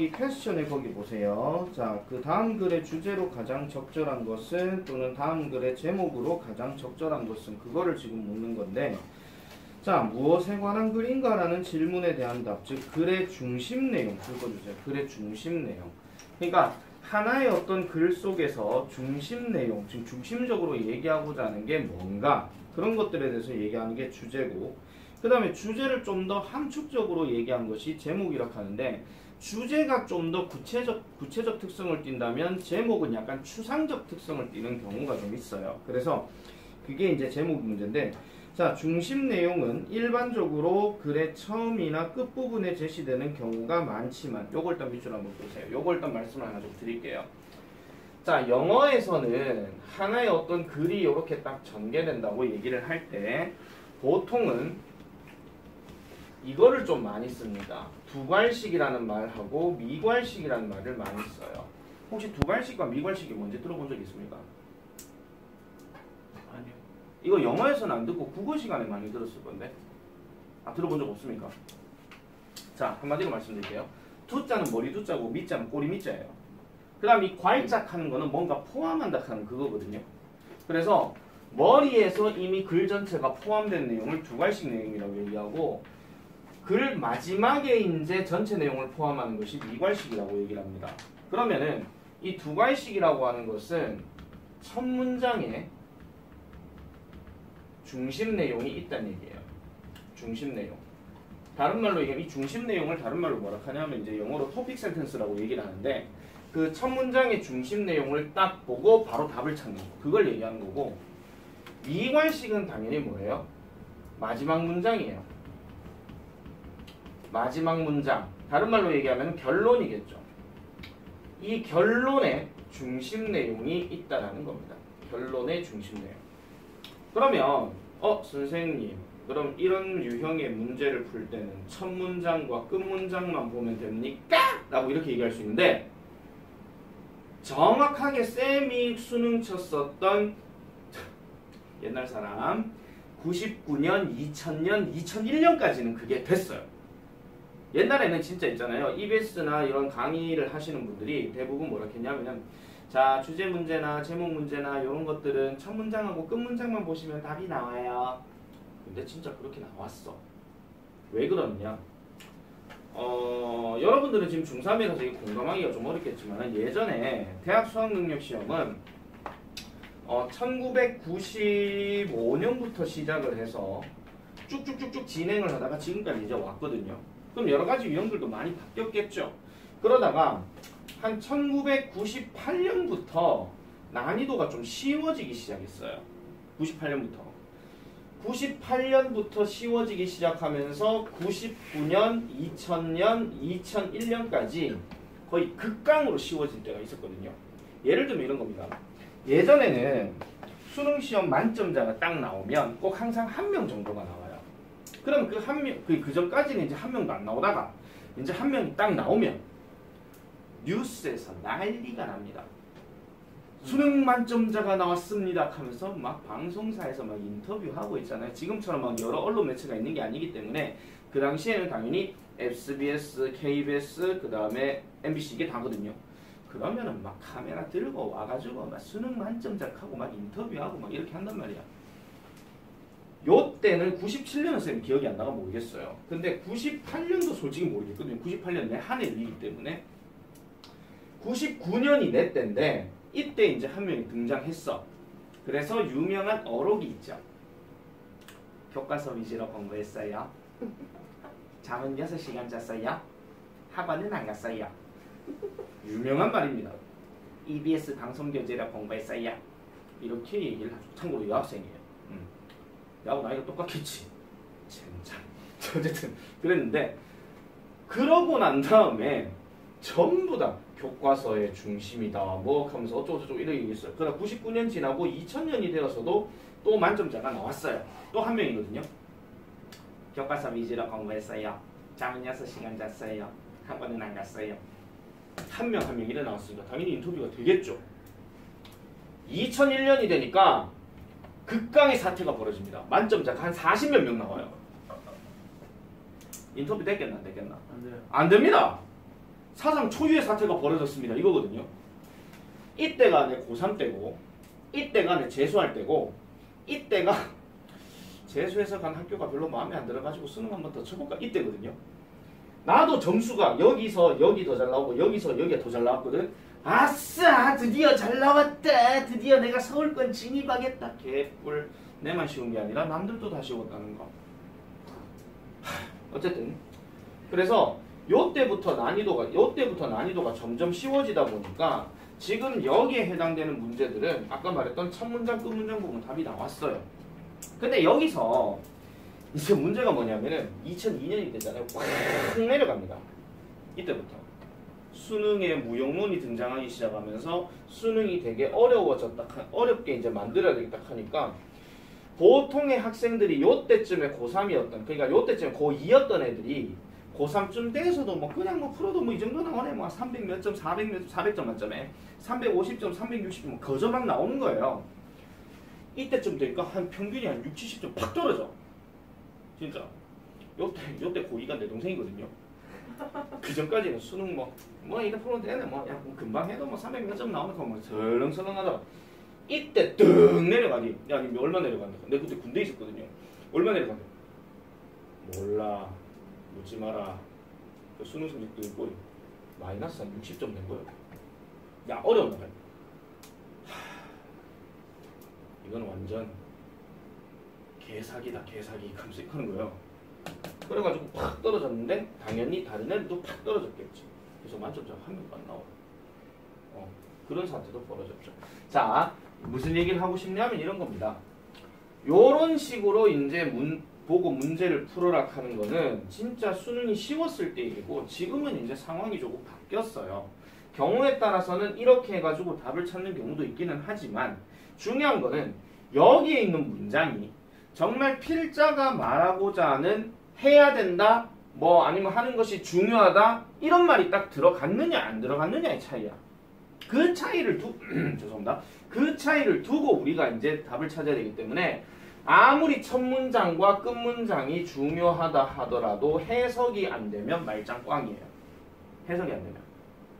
거기 퀘스천에 거기 보세요. 자, 그 다음 글의 주제로 가장 적절한 것은 또는 다음 글의 제목으로 가장 적절한 것은 그거를 지금 묻는 건데, 자, 무엇에 관한 글인가라는 질문에 대한 답, 즉 글의 중심 내용 읽어주세요. 글의 중심 내용. 그러니까 하나의 어떤 글 속에서 중심 내용, 즉 중심적으로 얘기하고자 하는 게 뭔가, 그런 것들에 대해서 얘기하는 게 주제고, 그 다음에 주제를 좀 더 함축적으로 얘기한 것이 제목이라고 하는데, 주제가 좀 더 구체적 특성을 띈다면 제목은 약간 추상적 특성을 띠는 경우가 좀 있어요. 그래서 그게 이제 제목 문제인데, 자, 중심 내용은 일반적으로 글의 처음이나 끝부분에 제시되는 경우가 많지만, 요걸 일단 밑줄 한번 보세요. 요걸 일단 말씀을 하나 좀 드릴게요. 자, 영어에서는 하나의 어떤 글이 이렇게 딱 전개된다고 얘기를 할 때 보통은 이거를 좀 많이 씁니다. 두괄식이라는 말하고 미괄식이라는 말을 많이 써요. 혹시 두괄식과 미괄식이 뭔지 들어본 적 있습니까? 아니요. 이거 영어에서는 안 듣고 국어 시간에 많이 들었을 건데. 아, 들어본 적 없습니까? 자, 한마디로 말씀드릴게요. 두자는 머리 두자고 미자는 꼬리 미자예요. 그 다음 이 괄짝 하는 거는 뭔가 포함한다 하는 그거거든요. 그래서 머리에서 이미 글 전체가 포함된 내용을 두괄식 내용이라고 얘기하고, 글 마지막에 이제 전체 내용을 포함하는 것이 미괄식이라고 얘기를 합니다. 그러면은 이 두괄식이라고 하는 것은 첫 문장에 중심 내용이 있다는 얘기예요. 중심 내용. 다른 말로 얘기하면 이 중심 내용을 다른 말로 뭐라 하냐면 이제 영어로 토픽 센텐스라고 얘기를 하는데, 그 첫 문장의 중심 내용을 딱 보고 바로 답을 찾는 거. 그걸 얘기하는 거고, 미괄식은 당연히 뭐예요? 마지막 문장이에요. 마지막 문장. 다른 말로 얘기하면 결론이겠죠. 이 결론에 중심 내용이 있다라는 겁니다. 결론의 중심 내용. 그러면 선생님, 그럼 이런 유형의 문제를 풀 때는 첫 문장과 끝 문장만 보면 됩니까? 라고 이렇게 얘기할 수 있는데, 정확하게 쌤이 수능 쳤었던 옛날 사람 99년, 2000년, 2001년까지는 그게 됐어요. 옛날에는 진짜 있잖아요. EBS나 이런 강의를 하시는 분들이 대부분 뭐라 했냐면, 자, 주제 문제나 제목 문제나 이런 것들은 첫 문장하고 끝 문장만 보시면 답이 나와요. 근데 진짜 그렇게 나왔어. 왜 그러느냐? 여러분들은 지금 중3이라서 이게 공감하기가 좀 어렵겠지만, 예전에 대학 수학능력시험은 1995년부터 시작을 해서 쭉쭉쭉쭉 진행을 하다가 지금까지 이제 왔거든요. 그럼 여러 가지 유형들도 많이 바뀌었겠죠. 그러다가 한 1998년부터 난이도가 좀 쉬워지기 시작했어요. 98년부터 쉬워지기 시작하면서 99년, 2000년, 2001년까지 거의 극강으로 쉬워질 때가 있었거든요. 예를 들면 이런 겁니다. 예전에는 수능시험 만점자가 딱 나오면 꼭 항상 한 명 정도가 나와요. 그럼 그 한 명, 그 전까지는 이제 한 명도 안 나오다가 이제 한 명이 딱 나오면 뉴스에서 난리가 납니다. 수능 만점자가 나왔습니다 하면서 막 방송사에서 막 인터뷰하고 있잖아요. 지금처럼 막 여러 언론 매체가 있는 게 아니기 때문에 그 당시에는 당연히 SBS, KBS, 그 다음에 MBC 이게 다거든요. 그러면은 막 카메라 들고 와가지고 막 수능 만점자하고 막 인터뷰하고 막 이렇게 한단 말이야. 요 때는 97년은 쌤 기억이 안 나가 모르겠어요. 근데 98년도 솔직히 모르겠거든요. 98년 내 한 해 일이기 때문에. 99년이 내 때인데 이때 이제 한 명이 등장했어. 그래서 유명한 어록이 있죠. 교과서 위주로 공부했어요. 잠은 6시간 잤어요. 학원은 안 갔어요. 유명한 말입니다. EBS 방송교재로 공부했어요. 이렇게 얘기를 하죠. 참고로 여학생이에요. 야구 나이가 똑같겠지. 젠장. 어쨌든 그랬는데, 그러고 난 다음에 전부 다 교과서의 중심이다 뭐 하면서 어쩌고저쩌고 이렇게 얘기했어요. 그러다 99년 지나고 2000년이 되어서도 또 만점자가 나왔어요. 또 한 명이거든요. 교과서 위주로 공부했어요. 잠은 6시간 잤어요. 학원은 안 갔어요. 한 명 한 명 이래 나왔으니까 당연히 인터뷰가 되겠죠. 2001년이 되니까 극강의 사태가 벌어집니다. 만점자가 한 40몇 명 나와요. 인터뷰 됐겠나 안 됐겠나? 안 돼요. 안 됩니다. 사상 초유의 사태가 벌어졌습니다. 이거거든요. 이때가 내 고3 때고 이때가 내 재수할 때고 이때가 재수해서 간 학교가 별로 마음에 안 들어가지고 수능 한 번 더 쳐볼까 이때거든요. 나도 점수가 여기서 여기 더 잘 나오고 여기서 여기가 더 잘 나왔거든. 아싸 드디어 잘 나왔다. 드디어 내가 서울권 진입하겠다. 개뿔. 내만 쉬운 게 아니라 남들도 다 쉬웠다는 거. 어쨌든 그래서 요때부터 난이도가 점점 쉬워지다 보니까 지금 여기에 해당되는 문제들은 아까 말했던 첫 문장 끝 문장 보면 답이 나왔어요. 근데 여기서 이제 문제가 뭐냐면은 2002년이 되잖아요. 확 내려갑니다. 이때부터 수능에 무용론이 등장하기 시작하면서 수능이 되게 어렵게 이제 만들어야 되겠다 하니까 보통의 학생들이 요때쯤에 고3이었던, 그러니까 요때쯤에 고2였던 애들이 고3쯤 돼서도 뭐 그냥 뭐 풀어도 뭐 이 정도 나오네. 뭐 300 몇 점, 400점 만점에 350점, 360점 뭐 거저 막 나오는 거예요. 이때쯤 되니까 한 평균이 한 60, 70점 팍 떨어져. 진짜. 요때 고2가 내 동생이거든요. 그 전까지는 수능 이래 풀어도 되네. 뭐 금방 해도 뭐 300 몇 점 나오니까 뭐 설렁설렁하다가 이때 뚝 내려가니. 야, 니 얼마 내려갔냐? 내가 그때 군대에 있었거든요. 얼마 내려갔냐? 몰라. 묻지 마라. 그 수능 성적도 있고 마이너스 한 60점 된 거예요. 야, 어려웠나 봐요. 이건 완전 개사기다, 개사기. 하는 거예요. 그래가지고 팍 떨어졌는데 당연히 다른 애들도 팍 떨어졌겠지. 그래서 만점자가 한 명도 안 나와요. 그런 사태도 벌어졌죠. 자, 무슨 얘기를 하고 싶냐면 이런 겁니다. 요런 식으로 이제 보고 문제를 풀어라 하는 거는 진짜 수능이 쉬웠을 때 얘기고 지금은 이제 상황이 조금 바뀌었어요. 경우에 따라서는 이렇게 해가지고 답을 찾는 경우도 있기는 하지만 중요한 거는 여기에 있는 문장이 정말 필자가 말하고자 하는 해야 된다, 뭐 아니면 하는 것이 중요하다 이런 말이 딱 들어갔느냐 안 들어갔느냐의 차이야. 그 차이를 죄송합니다. 그 차이를 두고 우리가 이제 답을 찾아야 되기 때문에 아무리 첫 문장과 끝 문장이 중요하다 하더라도 해석이 안 되면 말짱 꽝이에요. 해석이 안 되면.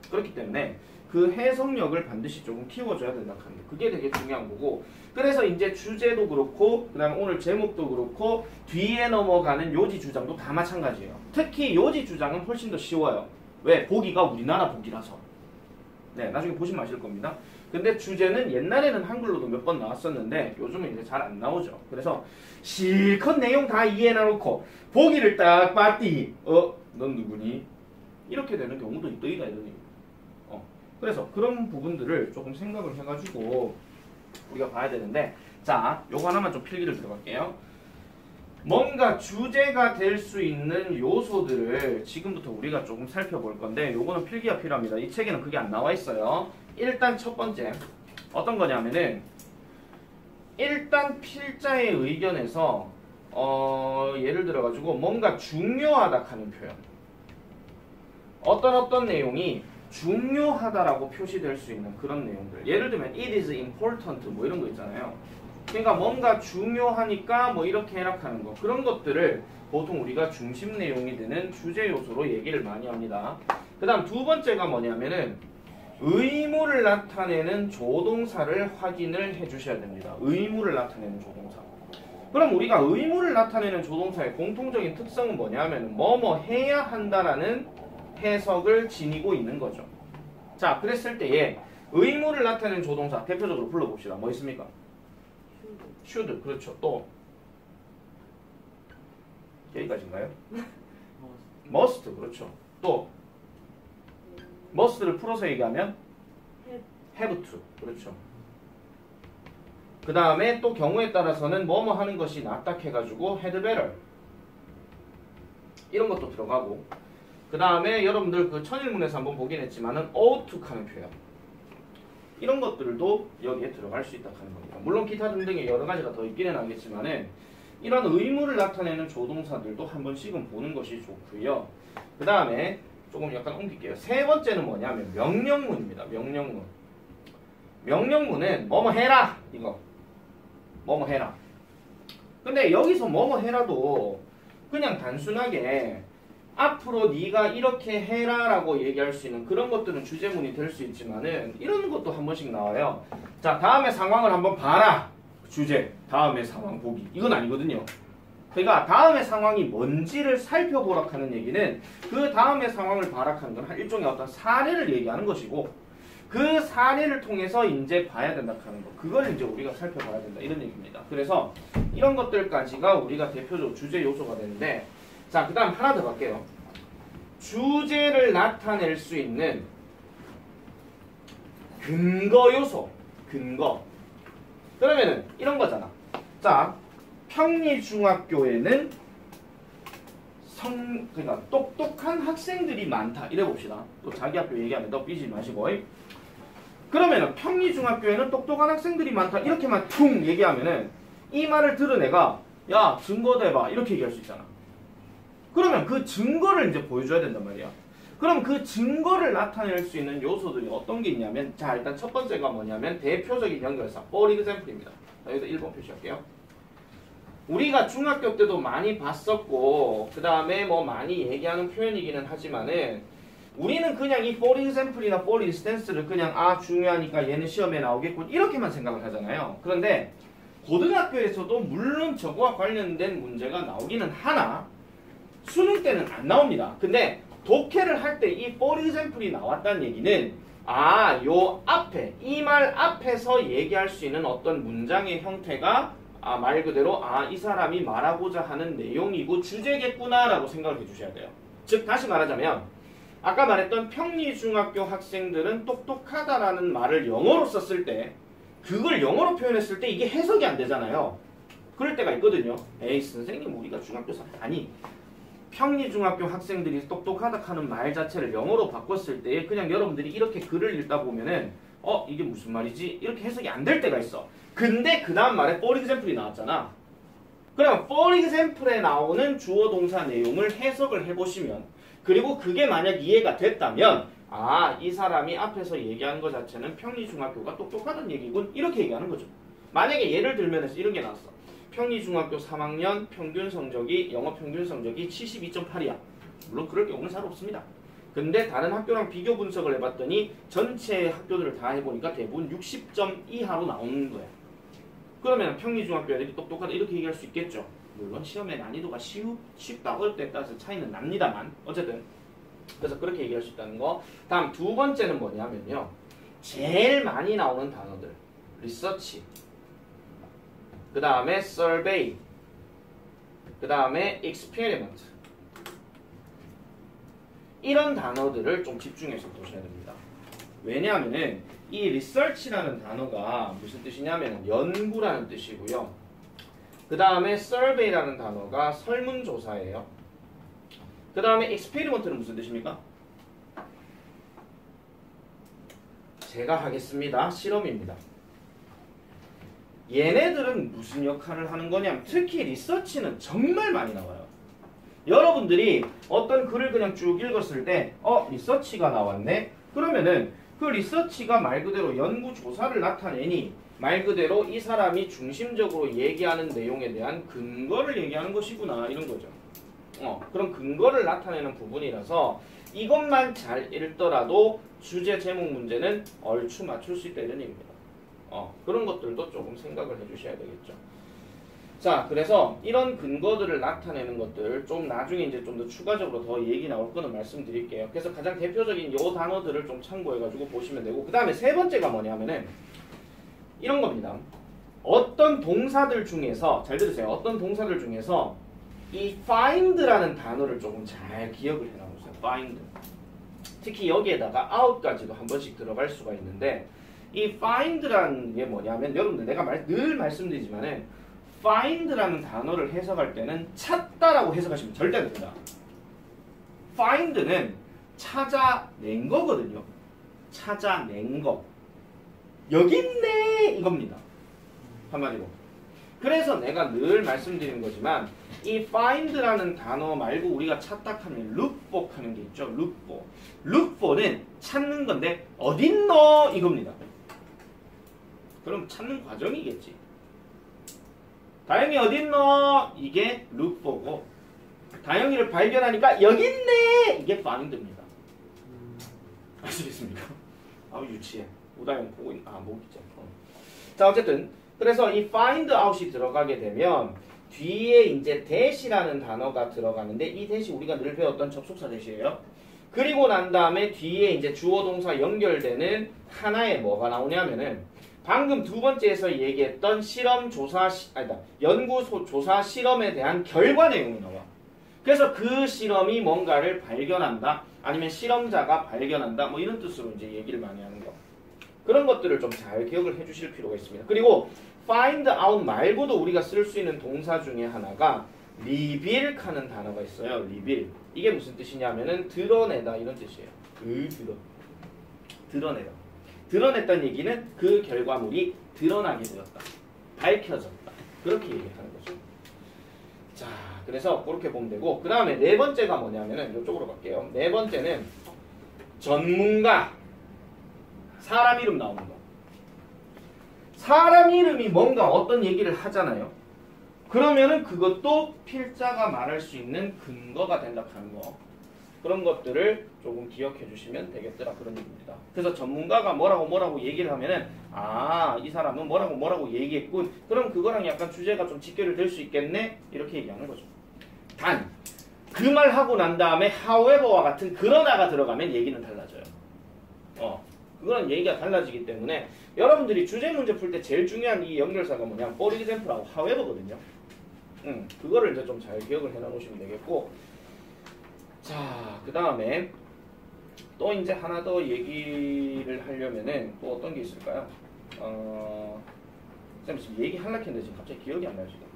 그렇기 때문에 그 해석력을 반드시 조금 키워줘야 된다 하는 게 그게 되게 중요한 거고, 그래서 이제 주제도 그렇고 그다음에 오늘 제목도 그렇고 뒤에 넘어가는 요지 주장도 다 마찬가지예요. 특히 요지 주장은 훨씬 더 쉬워요. 왜? 보기가 우리나라 보기라서. 네, 나중에 보시면 아실 겁니다. 근데 주제는 옛날에는 한글로도 몇 번 나왔었는데 요즘은 이제 잘 안 나오죠. 그래서 실컷 내용 다 이해해놓고 보기를 딱 봤더니 넌 누구니? 이렇게 되는 경우도 있더이다 이러니. 그래서 그런 부분들을 조금 생각을 해가지고 우리가 봐야 되는데, 자, 요거 하나만 좀 필기를 들어갈게요. 뭔가 주제가 될 수 있는 요소들을 지금부터 우리가 조금 살펴볼 건데 요거는 필기가 필요합니다. 이 책에는 그게 안 나와 있어요. 일단 첫 번째 어떤 거냐면은 일단 필자의 의견에서 예를 들어가지고 뭔가 중요하다 하는 표현, 어떤 내용이 중요하다라고 표시될 수 있는 그런 내용들, 예를 들면 it is important 뭐 이런 거 있잖아요. 그러니까 뭔가 중요하니까 뭐 이렇게 해석하는 거, 그런 것들을 보통 우리가 중심 내용이 되는 주제 요소로 얘기를 많이 합니다. 그 다음 두 번째가 뭐냐면은 의무를 나타내는 조동사를 확인을 해주셔야 됩니다. 의무를 나타내는 조동사. 그럼 우리가 의무를 나타내는 조동사의 공통적인 특성은 뭐냐면 뭐뭐 해야 한다라는 해석을 지니고 있는 거죠. 자, 그랬을 때에 의무를 나타내는 조동사 대표적으로 불러봅시다. 뭐 있습니까? should. 그렇죠. 또 여기까지인가요? must. 그렇죠. 또 must를 풀어서 얘기하면 have to. 그렇죠. 그 다음에 또 경우에 따라서는 뭐뭐 하는 것이 낫다 해가지고 had better 이런 것도 들어가고, 그 다음에 여러분들 그 천일문에서 한번 보긴 했지만은 ought to 하는 표현, 이런 것들도 여기에 들어갈 수 있다 하는 겁니다. 물론 기타 등등의 여러 가지가 더 있기는 하겠지만은 이런 의무를 나타내는 조동사들도 한 번씩은 보는 것이 좋고요. 그 다음에 조금 약간 옮길게요. 세 번째는 뭐냐면 명령문입니다. 명령문. 명령문은 뭐뭐 해라 이거. 뭐뭐 해라. 근데 여기서 뭐뭐 해라도 그냥 단순하게 앞으로 네가 이렇게 해라라고 얘기할 수 있는 그런 것들은 주제문이 될 수 있지만은 이런 것도 한 번씩 나와요. 자, 다음의 상황을 한번 봐라. 주제, 다음의 상황 보기. 이건 아니거든요. 그러니까 다음의 상황이 뭔지를 살펴보라 하는 얘기는 그 다음의 상황을 봐라 하는 건 일종의 어떤 사례를 얘기하는 것이고 그 사례를 통해서 이제 봐야 된다 하는 거. 그걸 이제 우리가 살펴봐야 된다. 이런 얘기입니다. 그래서 이런 것들까지가 우리가 대표적으로 주제 요소가 되는데 자, 그 다음 하나 더 갈게요. 주제를 나타낼 수 있는 근거 요소. 근거. 그러면은 이런 거잖아. 자, 평리중학교에는 그러니까 똑똑한 학생들이 많다. 이래 봅시다. 또 자기 학교 얘기하면 너 삐지지 마시고. 그러면은 평리중학교에는 똑똑한 학생들이 많다. 이렇게만 퉁 얘기하면은 이 말을 들은 애가 야, 증거 대봐. 이렇게 얘기할 수 있잖아. 그러면 그 증거를 이제 보여줘야 된단 말이야. 그럼 그 증거를 나타낼 수 있는 요소들이 어떤 게 있냐면 자, 일단 첫 번째가 뭐냐면 대표적인 연결사, for example입니다. 자, 여기서 1번 표시할게요. 우리가 중학교 때도 많이 봤었고 그 다음에 뭐 많이 얘기하는 표현이기는 하지만은 우리는 그냥 이 for example이나 for instance를 그냥 중요하니까 얘는 시험에 나오겠군 이렇게만 생각을 하잖아요. 그런데 고등학교에서도 물론 저거와 관련된 문제가 나오기는 하나 수능 때는 안 나옵니다. 근데 독해를 할 때 이 for example이 나왔다는 얘기는 요 앞에 이 말 앞에서 얘기할 수 있는 어떤 문장의 형태가 말 그대로 이 사람이 말하고자 하는 내용이고 주제겠구나 라고 생각을 해주셔야 돼요. 즉 다시 말하자면 아까 말했던 평리중학교 학생들은 똑똑하다라는 말을 영어로 썼을 때 그걸 영어로 표현했을 때 이게 해석이 안 되잖아요. 그럴 때가 있거든요. 에이 선생님 우리가 중학교 아니 평리중학교 학생들이 똑똑하다 하는 말 자체를 영어로 바꿨을 때 그냥 여러분들이 이렇게 글을 읽다 보면은 이게 무슨 말이지? 이렇게 해석이 안 될 때가 있어. 근데 그 다음 말에 for example이 나왔잖아. 그럼 for example에 나오는 주어 동사 내용을 해석을 해보시면 그리고 그게 만약 이해가 됐다면 이 사람이 앞에서 얘기하는 것 자체는 평리중학교가 똑똑하다는 얘기군 이렇게 얘기하는 거죠. 만약에 예를 들면 이런 게 나왔어. 평리중학교 3학년 평균 성적이 영어 평균 성적이 72.8이야. 물론 그럴 경우는 잘 없습니다. 근데 다른 학교랑 비교 분석을 해봤더니 전체 학교들을 다 해보니까 대부분 60점 이하로 나오는 거야. 그러면 평리중학교 애들이 똑똑하다 이렇게 얘기할 수 있겠죠. 물론 시험의 난이도가 쉽다 어릴 때 따라서 차이는 납니다만 어쨌든 그래서 그렇게 얘기할 수 있다는 거. 다음 두 번째는 뭐냐면요. 제일 많이 나오는 단어들. 리서치, 그 다음에 survey, 그 다음에 experiment 이런 단어들을 좀 집중해서 보셔야 됩니다. 왜냐하면은 이 research라는 단어가 무슨 뜻이냐면 연구라는 뜻이고요. 그 다음에 survey라는 단어가 설문조사예요. 그 다음에 experiment는 무슨 뜻입니까? 제가 하겠습니다. 실험입니다. 얘네들은 무슨 역할을 하는 거냐면 특히 리서치는 정말 많이 나와요. 여러분들이 어떤 글을 그냥 쭉 읽었을 때 리서치가 나왔네? 그러면은 그 리서치가 말 그대로 연구조사를 나타내니 말 그대로 이 사람이 중심적으로 얘기하는 내용에 대한 근거를 얘기하는 것이구나 이런 거죠. 그런 근거를 나타내는 부분이라서 이것만 잘 읽더라도 주제 제목 문제는 얼추 맞출 수 있다는 얘기입니다. 그런 것들도 조금 생각을 해주셔야 되겠죠. 자, 그래서 이런 근거들을 나타내는 것들 좀 나중에 이제 좀 더 추가적으로 더 얘기 나올 거는 말씀드릴게요. 그래서 가장 대표적인 요 단어들을 좀 참고해가지고 보시면 되고 그 다음에 세 번째가 뭐냐면은 이런 겁니다. 어떤 동사들 중에서 잘 들으세요. 어떤 동사들 중에서 이 find라는 단어를 조금 잘 기억을 해놔보세요. find. 특히 여기에다가 out까지도 한 번씩 들어갈 수가 있는데 이 find라는 게 뭐냐면 여러분들 내가 늘 말씀드리지만은 find라는 단어를 해석할 때는 찾다라고 해석하시면 절대 안 됩니다. find는 찾아낸 거거든요. 찾아낸 거. 여기 있네 이겁니다. 한마디로. 그래서 내가 늘 말씀드리는 거지만 이 find라는 단어 말고 우리가 찾다 하면 look for 하는 게 있죠. look for. look for는 찾는 건데 어딨노 이겁니다. 그럼 찾는 과정이겠지. 다행히 어딨노? 이게 look for고 다영이를 발견하니까 여기 있네! 이게 find입니다. 아시겠습니까? 아우 유치해. 우다영 보고 있... 모기죠. 자 어쨌든 그래서 이 find out이 들어가게 되면 뒤에 이제 that이라는 단어가 들어가는데 이 that이 우리가 늘 배웠던 접속사 that이에요. 그리고 난 다음에 뒤에 이제 주어 동사 연결되는 하나의 뭐가 나오냐면은 방금 두 번째에서 얘기했던 연구 조사 실험에 대한 결과 내용이 나와. 그래서 그 실험이 뭔가를 발견한다. 아니면 실험자가 발견한다. 뭐 이런 뜻으로 이제 얘기를 많이 하는 거. 그런 것들을 좀 잘 기억을 해 주실 필요가 있습니다. 그리고 find out 말고도 우리가 쓸 수 있는 동사 중에 하나가 reveal 하는 단어가 있어요. reveal. 이게 무슨 뜻이냐면은 드러내다 이런 뜻이에요. 드러내다. 드러냈다는 얘기는 그 결과물이 드러나게 되었다. 밝혀졌다. 그렇게 얘기하는 거죠. 자, 그래서 그렇게 보면 되고 그 다음에 네 번째가 뭐냐면은 이쪽으로 갈게요. 네 번째는 전문가. 사람 이름 나오는 거. 사람 이름이 뭔가 어떤 얘기를 하잖아요. 그러면은 그것도 필자가 말할 수 있는 근거가 된다 하는 거. 그런 것들을 조금 기억해 주시면 되겠더라 그런 얘기입니다. 그래서 전문가가 뭐라고 얘기를 하면은 이 사람은 뭐라고 얘기했군. 그럼 그거랑 약간 주제가 좀 직결이 될 수 있겠네. 이렇게 얘기하는 거죠. 단 그 말 하고 난 다음에 however와 같은 그러나가 들어가면 얘기는 달라져요. 그거는 얘기가 달라지기 때문에 여러분들이 주제 문제 풀 때 제일 중요한 이 연결사가 뭐냐면 for example하고 however거든요. 그거를 이제 좀 잘 기억을 해놓으시면 되겠고, 자, 그 다음에 또 이제 하나 더 얘기를 하려면은 또 어떤 게 있을까요? 쌤 지금 얘기하려고 했는데 지금 갑자기 기억이 안 나요 지금.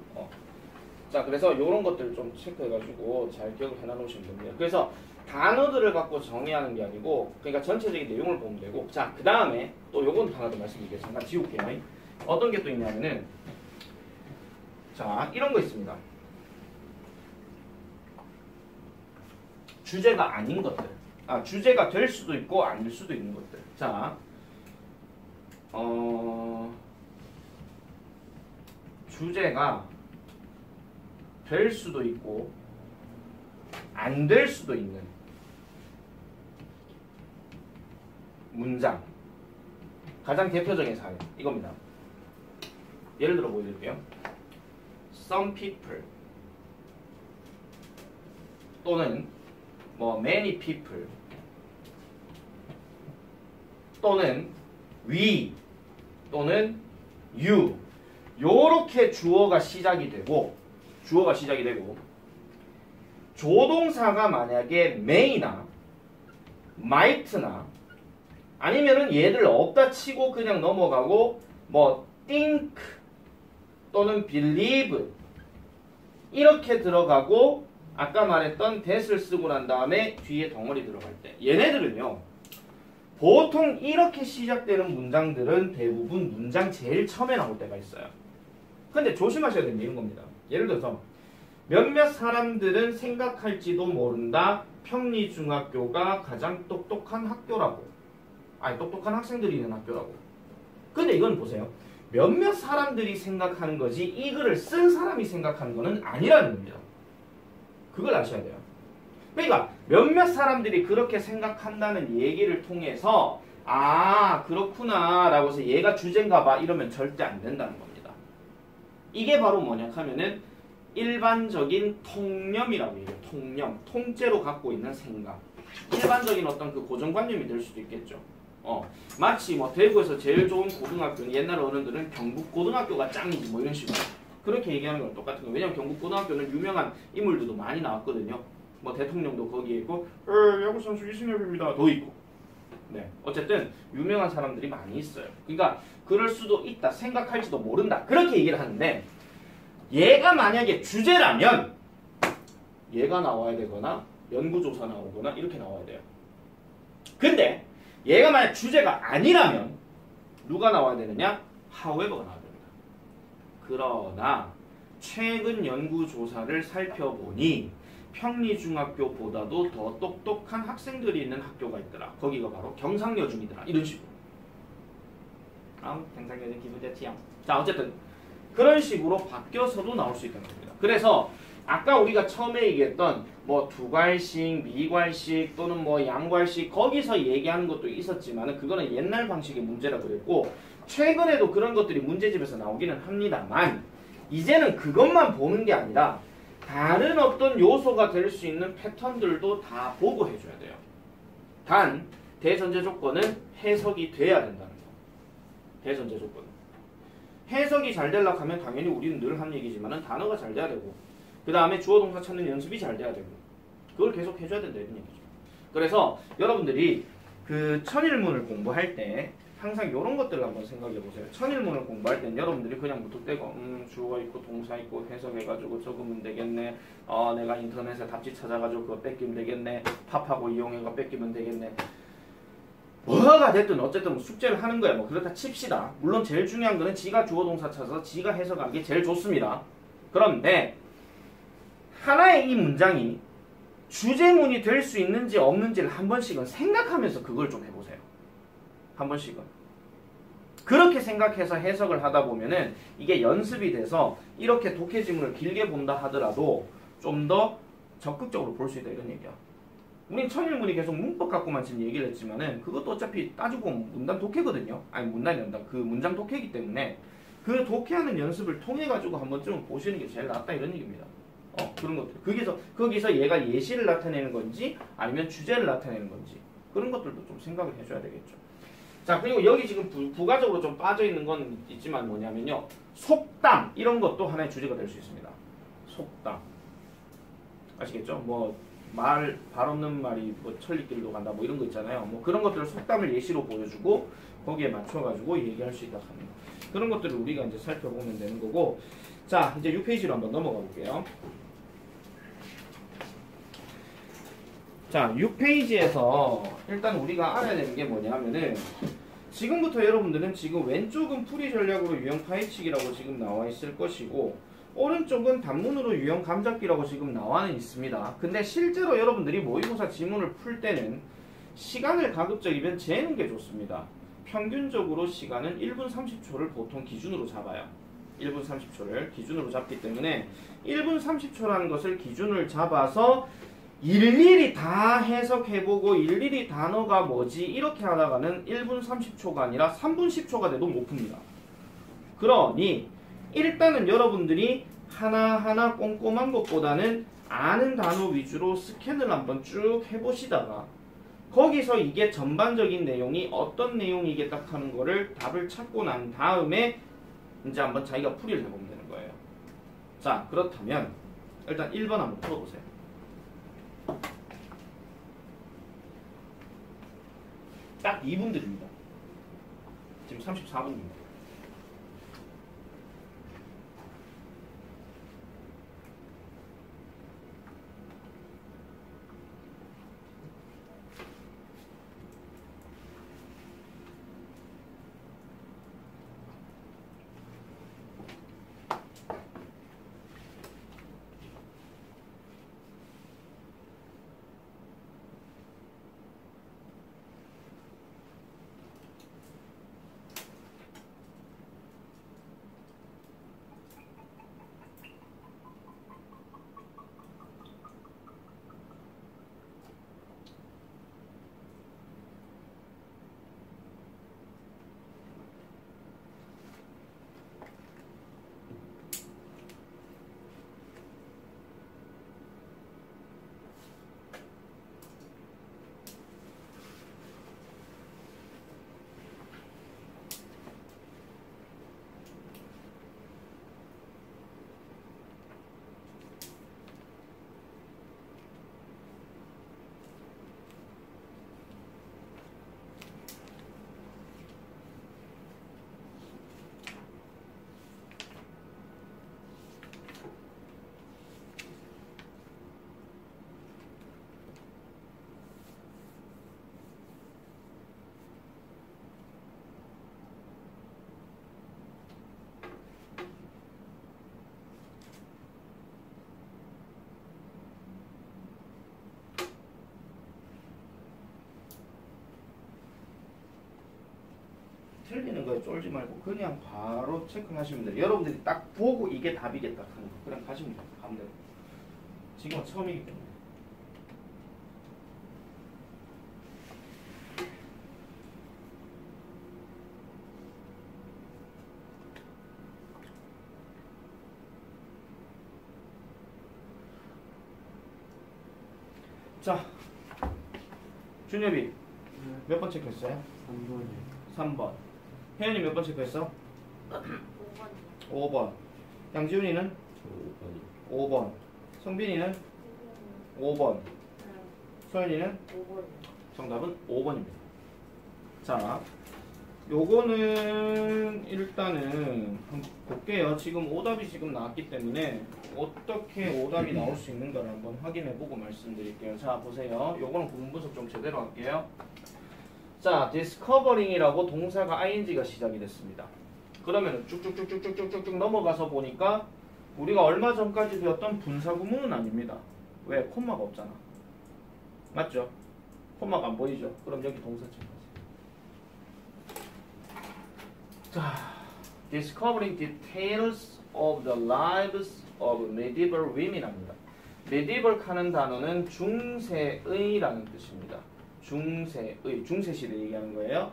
자, 그래서 이런 것들 좀 체크해가지고 잘 기억을 해놓으시면 됩니다. 그래서 단어들을 갖고 정의하는 게 아니고, 그러니까 전체적인 내용을 보면 되고, 자, 그 다음에 또 요건 하나 더 말씀드릴게요. 잠깐 지울게요. 어떤 게 또 있냐면은, 자, 이런 거 있습니다. 주제가 아닌 것들. 주제가 될 수도 있고 아닐 수도 있는 것들. 자, 주제가 될 수도 있고 안 될 수도 있는 문장. 가장 대표적인 사례 이겁니다. 예를 들어 보여드릴게요. Some people 또는 뭐 many people 또는 we 또는 you 요렇게 주어가 시작이 되고 조동사가 만약에 may나 might나 아니면은 얘들 없다 치고 그냥 넘어가고 뭐 think 또는 believe 이렇게 들어가고 아까 말했던 that을 쓰고 난 다음에 뒤에 덩어리 들어갈 때 얘네들은요 보통 이렇게 시작되는 문장들은 대부분 문장 제일 처음에 나올 때가 있어요. 근데 조심하셔야 되는 게 이런 겁니다. 예를 들어서 몇몇 사람들은 생각할지도 모른다. 평리중학교가 가장 똑똑한 학교라고. 똑똑한 학생들이 있는 학교라고. 근데 이건 보세요. 몇몇 사람들이 생각하는 거지 이 글을 쓴 사람이 생각하는 거는 아니라는 겁니다. 그걸 아셔야 돼요. 그러니까 몇몇 사람들이 그렇게 생각한다는 얘기를 통해서 그렇구나 라고 해서 얘가 주제인가 봐 이러면 절대 안 된다는 겁니다. 이게 바로 뭐냐 하면은 일반적인 통념이라고 얘기해요. 통념. 통째로 갖고 있는 생각. 일반적인 어떤 그 고정관념이 될 수도 있겠죠. 마치 뭐 대구에서 제일 좋은 고등학교는 옛날 어른들은 경북고등학교가 짱이지 뭐 이런 식으로 그렇게 얘기하는 거랑 똑같은 거예요. 왜냐면 경북고등학교는 유명한 인물들도 많이 나왔거든요. 뭐 대통령도 거기에 있고 야구선수 이승엽입니다 도 있고 네 어쨌든 유명한 사람들이 많이 있어요. 그러니까 그럴 수도 있다 생각할지도 모른다 그렇게 얘기를 하는데 얘가 만약에 주제라면 얘가 나와야 되거나 연구조사 나오거나 이렇게 나와야 돼요. 근데 얘가 만약 주제가 아니라면 누가 나와야 되느냐? however가 나와야 됩니다. 그러나 최근 연구조사를 살펴보니 평리중학교보다도 더 똑똑한 학생들이 있는 학교가 있더라. 거기가 바로 경상여중이더라. 이런 식으로. 경상여중 기분 좋지요. 자 어쨌든 그런 식으로 바뀌어서도 나올 수 있다는 겁니다. 그래서 아까 우리가 처음에 얘기했던 뭐 두괄식, 미괄식 또는 뭐 양괄식 거기서 얘기하는 것도 있었지만은 그거는 옛날 방식의 문제라고 그랬고 최근에도 그런 것들이 문제집에서 나오기는 합니다만 이제는 그것만 보는 게 아니라 다른 어떤 요소가 될 수 있는 패턴들도 다 보고 해줘야 돼요. 단 대전제 조건은 해석이 돼야 된다는 거. 대전제 조건은. 해석이 잘 되려고 하면 당연히 우리는 늘 하는 얘기지만은 단어가 잘 돼야 되고 그 다음에 주어 동사 찾는 연습이 잘 돼야 되고 그걸 계속 해줘야 된다 이런 얘기죠. 그래서 여러분들이 그 천일문을 공부할 때 항상 이런 것들을 한번 생각해 보세요. 천일문을 공부할 땐 여러분들이 그냥 무턱대고 주어가 있고 동사 있고 해석해가지고 적으면 되겠네. 내가 인터넷에 답지 찾아가지고 그거 뺏기면 되겠네. 팝하고 이용해가 뺏기면 되겠네. 뭐가 됐든 어쨌든 숙제를 하는 거야. 뭐 그렇다 칩시다. 물론 제일 중요한 거는 지가 주어 동사 찾아서 지가 해석하는 게 제일 좋습니다. 그런데 하나의 이 문장이 주제문이 될 수 있는지 없는지를 한 번씩은 생각하면서 그걸 좀 해보세요. 한 번씩은. 그렇게 생각해서 해석을 하다 보면은 이게 연습이 돼서 이렇게 독해 지문을 길게 본다 하더라도 좀 더 적극적으로 볼 수 있다 이런 얘기야. 우린 천일문이 계속 문법 갖고만 지금 얘기를 했지만은 그것도 어차피 따지고 보면 문단 독해거든요. 아니 문단이 아니라 그 문장 독해이기 때문에 그 독해하는 연습을 통해 가지고 한 번쯤 보시는 게 제일 낫다 이런 얘기입니다. 그런 것들. 거기서 얘가 예시를 나타내는 건지 아니면 주제를 나타내는 건지 그런 것들도 좀 생각을 해줘야 되겠죠. 자, 그리고 여기 지금 부가적으로 좀 빠져있는 건 있지만 뭐냐면요. 속담 이런 것도 하나의 주제가 될 수 있습니다. 속담 아시겠죠? 뭐 말 없는 말이 뭐 천리길도 간다 뭐 이런 거 있잖아요. 뭐 그런 것들을 속담을 예시로 보여주고 거기에 맞춰가지고 얘기할 수 있다 하는 거. 그런 것들을 우리가 이제 살펴보면 되는 거고. 자, 이제 6페이지로 한번 넘어가 볼게요. 자, 6페이지에서 일단 우리가 알아야 되는 게 뭐냐면은 지금부터 여러분들은 지금 왼쪽은 풀이 전략으로 유형 파헤치기라고 지금 나와 있을 것이고 오른쪽은 단문으로 유형 감잡기라고 지금 나와는 있습니다. 근데 실제로 여러분들이 모의고사 지문을 풀 때는 시간을 가급적이면 재는 게 좋습니다. 평균적으로 시간은 1분 30초를 보통 기준으로 잡아요. 1분 30초를 기준으로 잡기 때문에 1분 30초라는 것을 기준을 잡아서 일일이 다 해석해보고 일일이 단어가 뭐지 이렇게 하다가는 1분 30초가 아니라 3분 10초가 돼도 못 풉니다. 그러니 일단은 여러분들이 하나하나 꼼꼼한 것보다는 아는 단어 위주로 스캔을 한번 쭉 해보시다가 거기서 이게 전반적인 내용이 어떤 내용이겠다 하는 거를 답을 찾고 난 다음에 이제 한번 자기가 풀이를 해보면 되는 거예요. 자, 그렇다면 일단 1번 한번 풀어보세요. 딱 2분 드립니다. 지금 34분입니다. 틀리는 거에 쫄지 말고 그냥 바로 체크하시면 돼요. 여러분들이 딱 보고 이게 답이겠다 하는 거 그냥 가시면 돼요. 가면 돼요. 지금은 처음이기 때문에. 자, 준엽이 몇 번 체크했어요? 3번이요. 3번. 혜연이 몇 번 체크했어? 5번이요. 5번. 양지훈이는? 저 5번이요. 5번. 성빈이는? 5번. 소연이는? 5번이요. 정답은 5번입니다. 자, 요거는 일단은 한번 볼게요. 지금 오답이 지금 나왔기 때문에 어떻게 오답이 나올 수 있는가를 한번 확인해보고 말씀드릴게요. 자, 보세요. 요거는 구문 분석 좀 제대로 할게요. 자, discovering이라고 동사가 ing가 시작이 됐습니다. 그러면 쭉쭉쭉쭉쭉쭉쭉 넘어가서 보니까 우리가 얼마 전까지 배웠던 분사 구문은 아닙니다. 왜? 콤마가 없잖아. 맞죠? 콤마가 안 보이죠? 그럼 여기 동사처럼. 자, discovering details of the lives of medieval women 합니다. medieval 하는 단어는 중세의라는 뜻입니다. 중세의, 중세시대 얘기하는 거예요.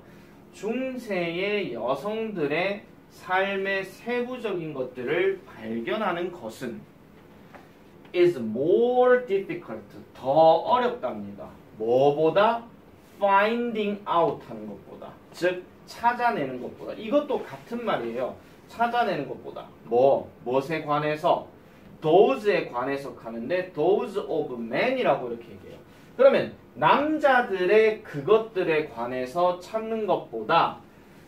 중세의 여성들의 삶의 세부적인 것들을 발견하는 것은 is more difficult, 더 어렵답니다. 뭐보다? finding out 하는 것보다. 즉, 찾아내는 것보다. 이것도 같은 말이에요. 찾아내는 것보다. 무엇에 관해서? those에 관해서 가는데 those of men이라고 이렇게 얘기해요. 그러면 남자들의 그것들에 관해서 찾는 것보다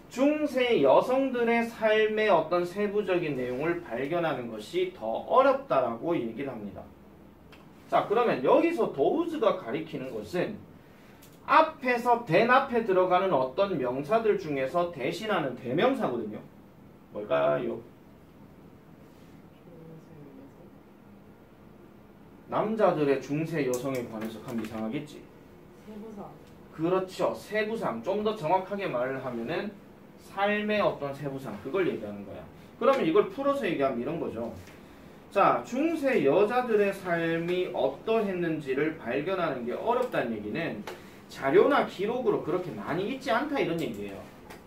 중세 여성들의 삶의 어떤 세부적인 내용을 발견하는 것이 더 어렵다라고 얘기를 합니다. 자, 그러면 여기서 those가 가리키는 것은 앞에서 된 앞에 들어가는 어떤 명사들 중에서 대신하는 대명사거든요. 뭘까요? 남자들의 중세 여성에 관해서 가면 이상하겠지. 세부사. 그렇죠. 세부상. 좀 더 정확하게 말을 하면은 삶의 어떤 세부상. 그걸 얘기하는 거야. 그러면 이걸 풀어서 얘기하면 이런 거죠. 자, 중세 여자들의 삶이 어떠했는지를 발견하는 게 어렵다는 얘기는 자료나 기록으로 그렇게 많이 있지 않다 이런 얘기예요.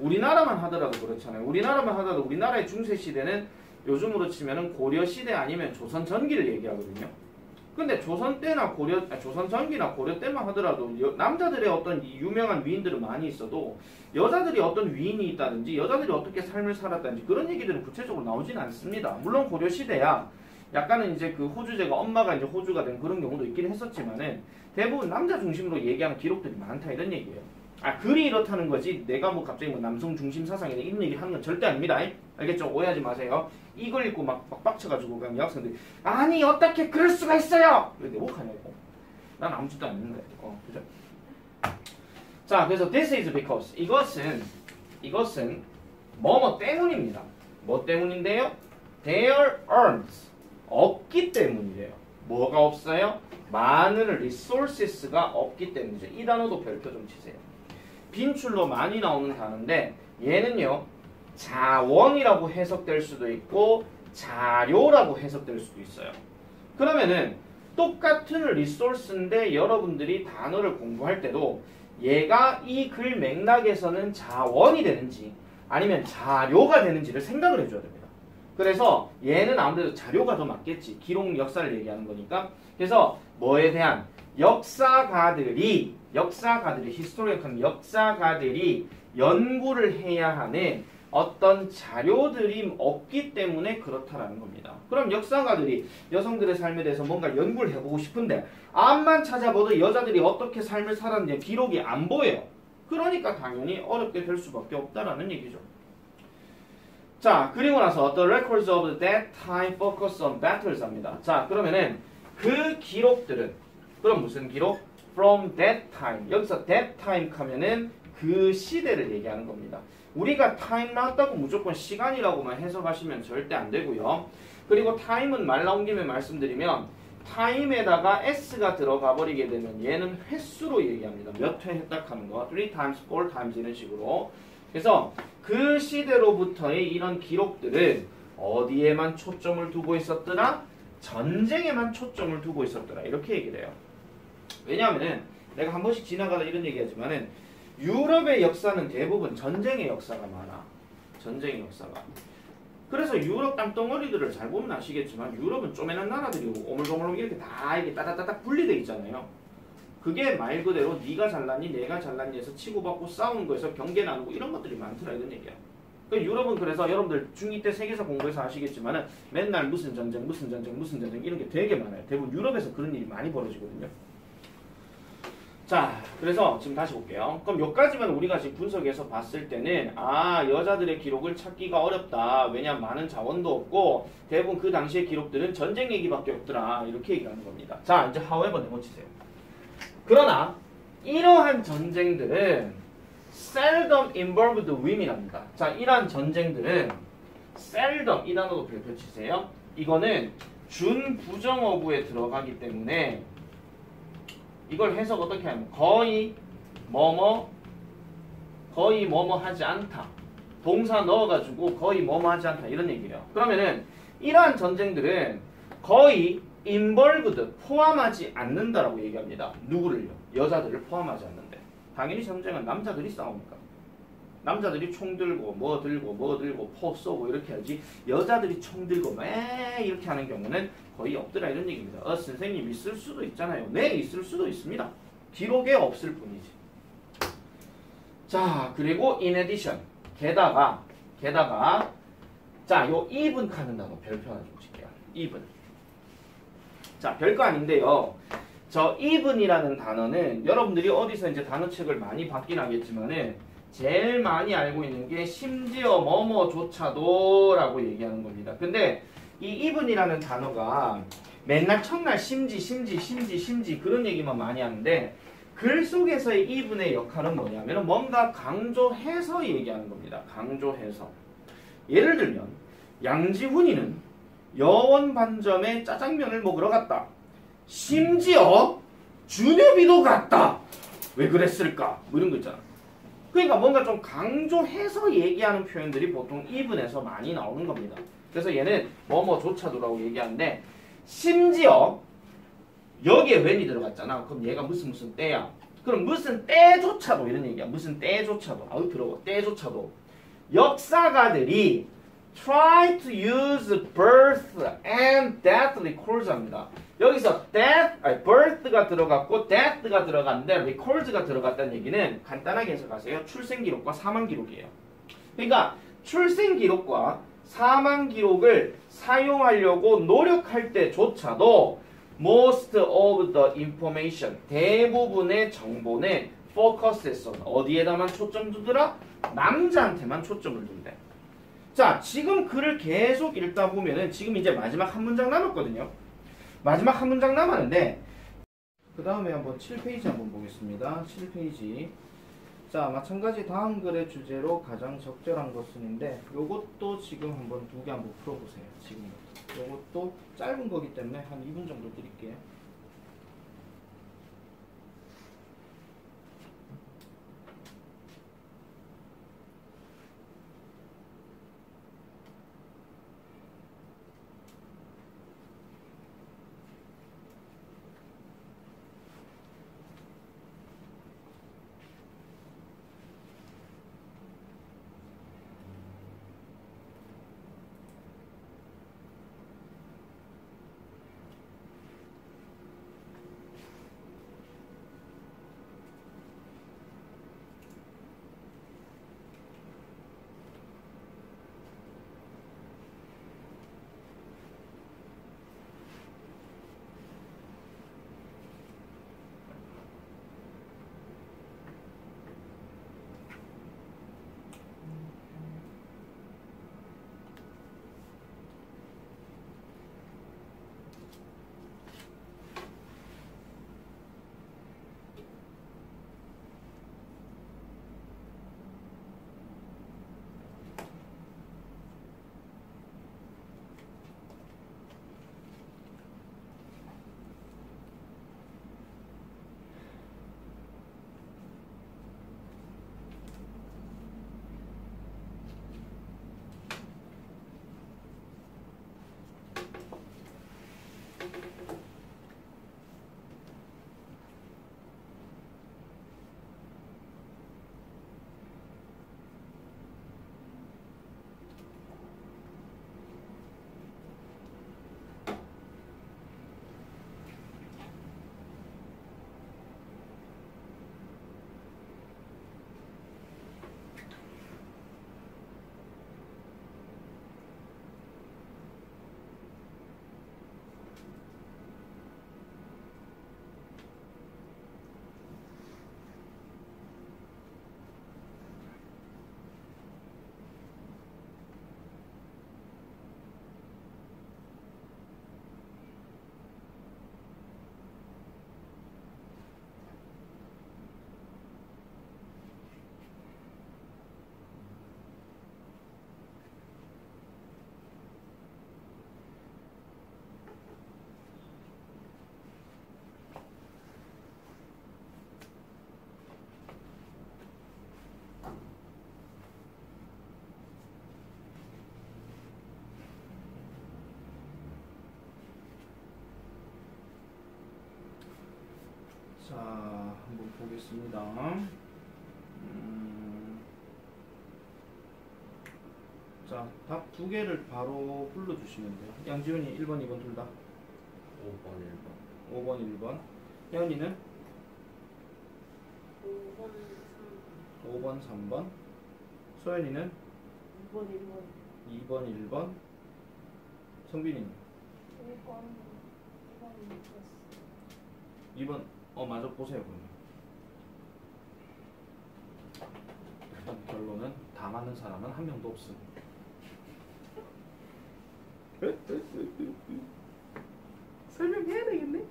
우리나라만 하더라도 그렇잖아요. 우리나라만 하더라도 우리나라의 중세시대는 요즘으로 치면은 고려시대 아니면 조선 전기를 얘기하거든요. 근데 조선 때나 조선 전기나 고려 때만 하더라도 남자들의 어떤 유명한 위인들은 많이 있어도 여자들이 어떤 위인이 있다든지 여자들이 어떻게 삶을 살았다든지 그런 얘기들은 구체적으로 나오진 않습니다. 물론 고려시대야 약간은 이제 그 호주제가 엄마가 이제 호주가 된 그런 경우도 있긴 했었지만은 대부분 남자 중심으로 얘기하는 기록들이 많다 이런 얘기예요. 아, 글이 이렇다는 거지 내가 뭐 갑자기 뭐 남성 중심 사상이나 이런 얘기 하는 건 절대 아닙니다. 알겠죠? 오해하지 마세요. 이걸 읽고 막 빡쳐가지고 그냥 여학생들이 아니 어떻게 그럴 수가 있어요! 왜 내 욕하냐고. 난 아무 짓도 안 했는데. 그죠? 자, 그래서 this is because 이것은 뭐뭐 때문입니다. 뭐 때문인데요? There aren't 없기 때문이래요. 뭐가 없어요? 많은 resources가 없기 때문이죠. 이 단어도 별표 좀 치세요. 빈출로 많이 나오는 단어인데 얘는요 자원이라고 해석될 수도 있고 자료라고 해석될 수도 있어요. 그러면은 똑같은 리소스인데 여러분들이 단어를 공부할 때도 얘가 이 글 맥락에서는 자원이 되는지 아니면 자료가 되는지를 생각을 해줘야 됩니다. 그래서 얘는 아무래도 자료가 더 맞겠지. 기록 역사를 얘기하는 거니까. 그래서 뭐에 대한 역사가들이 히스토리컬 역사가들이 연구를 해야 하는 어떤 자료들이 없기 때문에 그렇다라는 겁니다. 그럼 역사가들이 여성들의 삶에 대해서 뭔가 연구를 해보고 싶은데 암만 찾아봐도 여자들이 어떻게 삶을 살았는지 기록이 안 보여요. 그러니까 당연히 어렵게 될 수밖에 없다라는 얘기죠. 자, 그리고 나서 The records of that time focus on battles 합니다. 자, 그러면은 그 기록들은 그럼 무슨 기록? From that time. 여기서 that time 하면은 그 시대를 얘기하는 겁니다. 우리가 time 나왔다고 무조건 시간이라고만 해석하시면 절대 안 되고요. 그리고 time은 말 나온 김에 말씀드리면 time에다가 s가 들어가 버리게 되면 얘는 횟수로 얘기합니다. 몇 회 했다 하는 거. 3 times, 4 times 이런 식으로. 그래서 그 시대로부터의 이런 기록들은 어디에만 초점을 두고 있었더라? 전쟁에만 초점을 두고 있었더라. 이렇게 얘기를 해요. 왜냐하면은 내가 한 번씩 지나가다 이런 얘기하지만은 유럽의 역사는 대부분 전쟁의 역사가 많아. 전쟁의 역사가. 그래서 유럽 땅덩어리들을 잘 보면 아시겠지만 유럽은 쪼매난 나라들이 오물조물 이렇게 다 이렇게 따닥따닥 분리돼 있잖아요. 그게 말 그대로 네가 잘났니 내가 잘났니 해서 치고받고 싸우는 거에서 경계 나누고 이런 것들이 많더라 이런 얘기야. 그러니까 유럽은 그래서 여러분들 중2 때 세계사 공부해서 아시겠지만은 맨날 무슨 전쟁 무슨 전쟁 무슨 전쟁 이런 게 되게 많아요. 대부분 유럽에서 그런 일이 많이 벌어지거든요. 자, 그래서 지금 다시 볼게요. 그럼 여기까지만 우리가 지금 분석해서 봤을 때는 여자들의 기록을 찾기가 어렵다. 왜냐면 많은 자원도 없고 대부분 그 당시의 기록들은 전쟁 얘기밖에 없더라. 이렇게 얘기하는 겁니다. 자, 이제 however 내고치세요. 그러나 이러한 전쟁들은 seldom involved women이랍니다. 자, 이러한 전쟁들은 seldom 이 단어도 별표 치세요. 이거는 준부정어구에 들어가기 때문에 이걸 해석 어떻게 하면 거의 뭐뭐 하지 않다. 동사 넣어가지고 거의 뭐뭐 하지 않다 이런 얘기예요. 그러면은 이러한 전쟁들은 거의 involved 포함하지 않는다라고 얘기합니다. 누구를요? 여자들을 포함하지 않는데. 당연히 전쟁은 남자들이 싸우니까. 남자들이 총 들고 뭐 들고 포 쏘고 이렇게 하지 여자들이 총 들고 매 이렇게 하는 경우는 거의 없더라 이런 얘기입니다. 선생님 있을 수도 있잖아요. 네, 있을 수도 있습니다. 기록에 없을 뿐이지. 자, 그리고 in addition 게다가 자, 요 even 카는 단어 별표 하나 주실게요. even. 자, 별거 아닌데요. 저 even이라는 단어는 여러분들이 어디서 이제 단어책을 많이 받긴 하겠지만은 제일 많이 알고 있는 게 심지어 뭐뭐조차도 라고 얘기하는 겁니다. 근데 이 even이라는 단어가 맨날 첫날 심지 그런 얘기만 많이 하는데 글 속에서의 even의 역할은 뭐냐면 뭔가 강조해서 얘기하는 겁니다. 강조해서. 예를 들면 양지훈이는 여원 반점에 짜장면을 먹으러 갔다. 심지어 준엽이도 갔다. 왜 그랬을까? 뭐 이런 거 있잖아. 그러니까 뭔가 좀 강조해서 얘기하는 표현들이 보통 even에서 많이 나오는 겁니다. 그래서 얘는 뭐뭐조차도라고 얘기하는데 심지어 여기에 when이 들어갔잖아. 그럼 얘가 무슨 때야. 그럼 무슨 때조차도 이런 얘기야. 무슨 때조차도. 아우 더러워. 때조차도. 역사가들이 try to use birth and death records 합니다. 여기서 birth가 들어갔고 death가 들어갔는데 records가 들어갔다는 얘기는 간단하게 해석하세요. 출생기록과 사망기록이에요. 그러니까 출생기록과 사망기록을 사용하려고 노력할 때조차도 most of the information 대부분의 정보는 focus했어. 어디에다만 초점 두더라? 남자한테만 초점을 둔대. 자, 지금 글을 계속 읽다 보면은 지금 이제 마지막 한 문장 남았거든요. 마지막 한 문장 남았는데 그 다음에 한번 7페이지 한번 보겠습니다. 7페이지. 자, 마찬가지 다음 글의 주제로 가장 적절한 것은인데 요것도 지금 한번 두 개 한번 풀어보세요. 지금 요것도 짧은 거기 때문에 한 2분 정도 드릴게요. 자, 한번 보겠습니다. 자, 답 두 개를 바로 불러주시면 돼요. 양지훈이 1번, 2번 둘 다. 5번 1번 5번, 1번. 혜연이는 5번 5번, 3번. 소연이는 3번 2번 1번 2번, 1번. 성빈이는 1번 2번. 맞아 보세요 그러면. 일단 결론은 다 맞는 사람은 한 명도 없음. 설명해야 되겠네.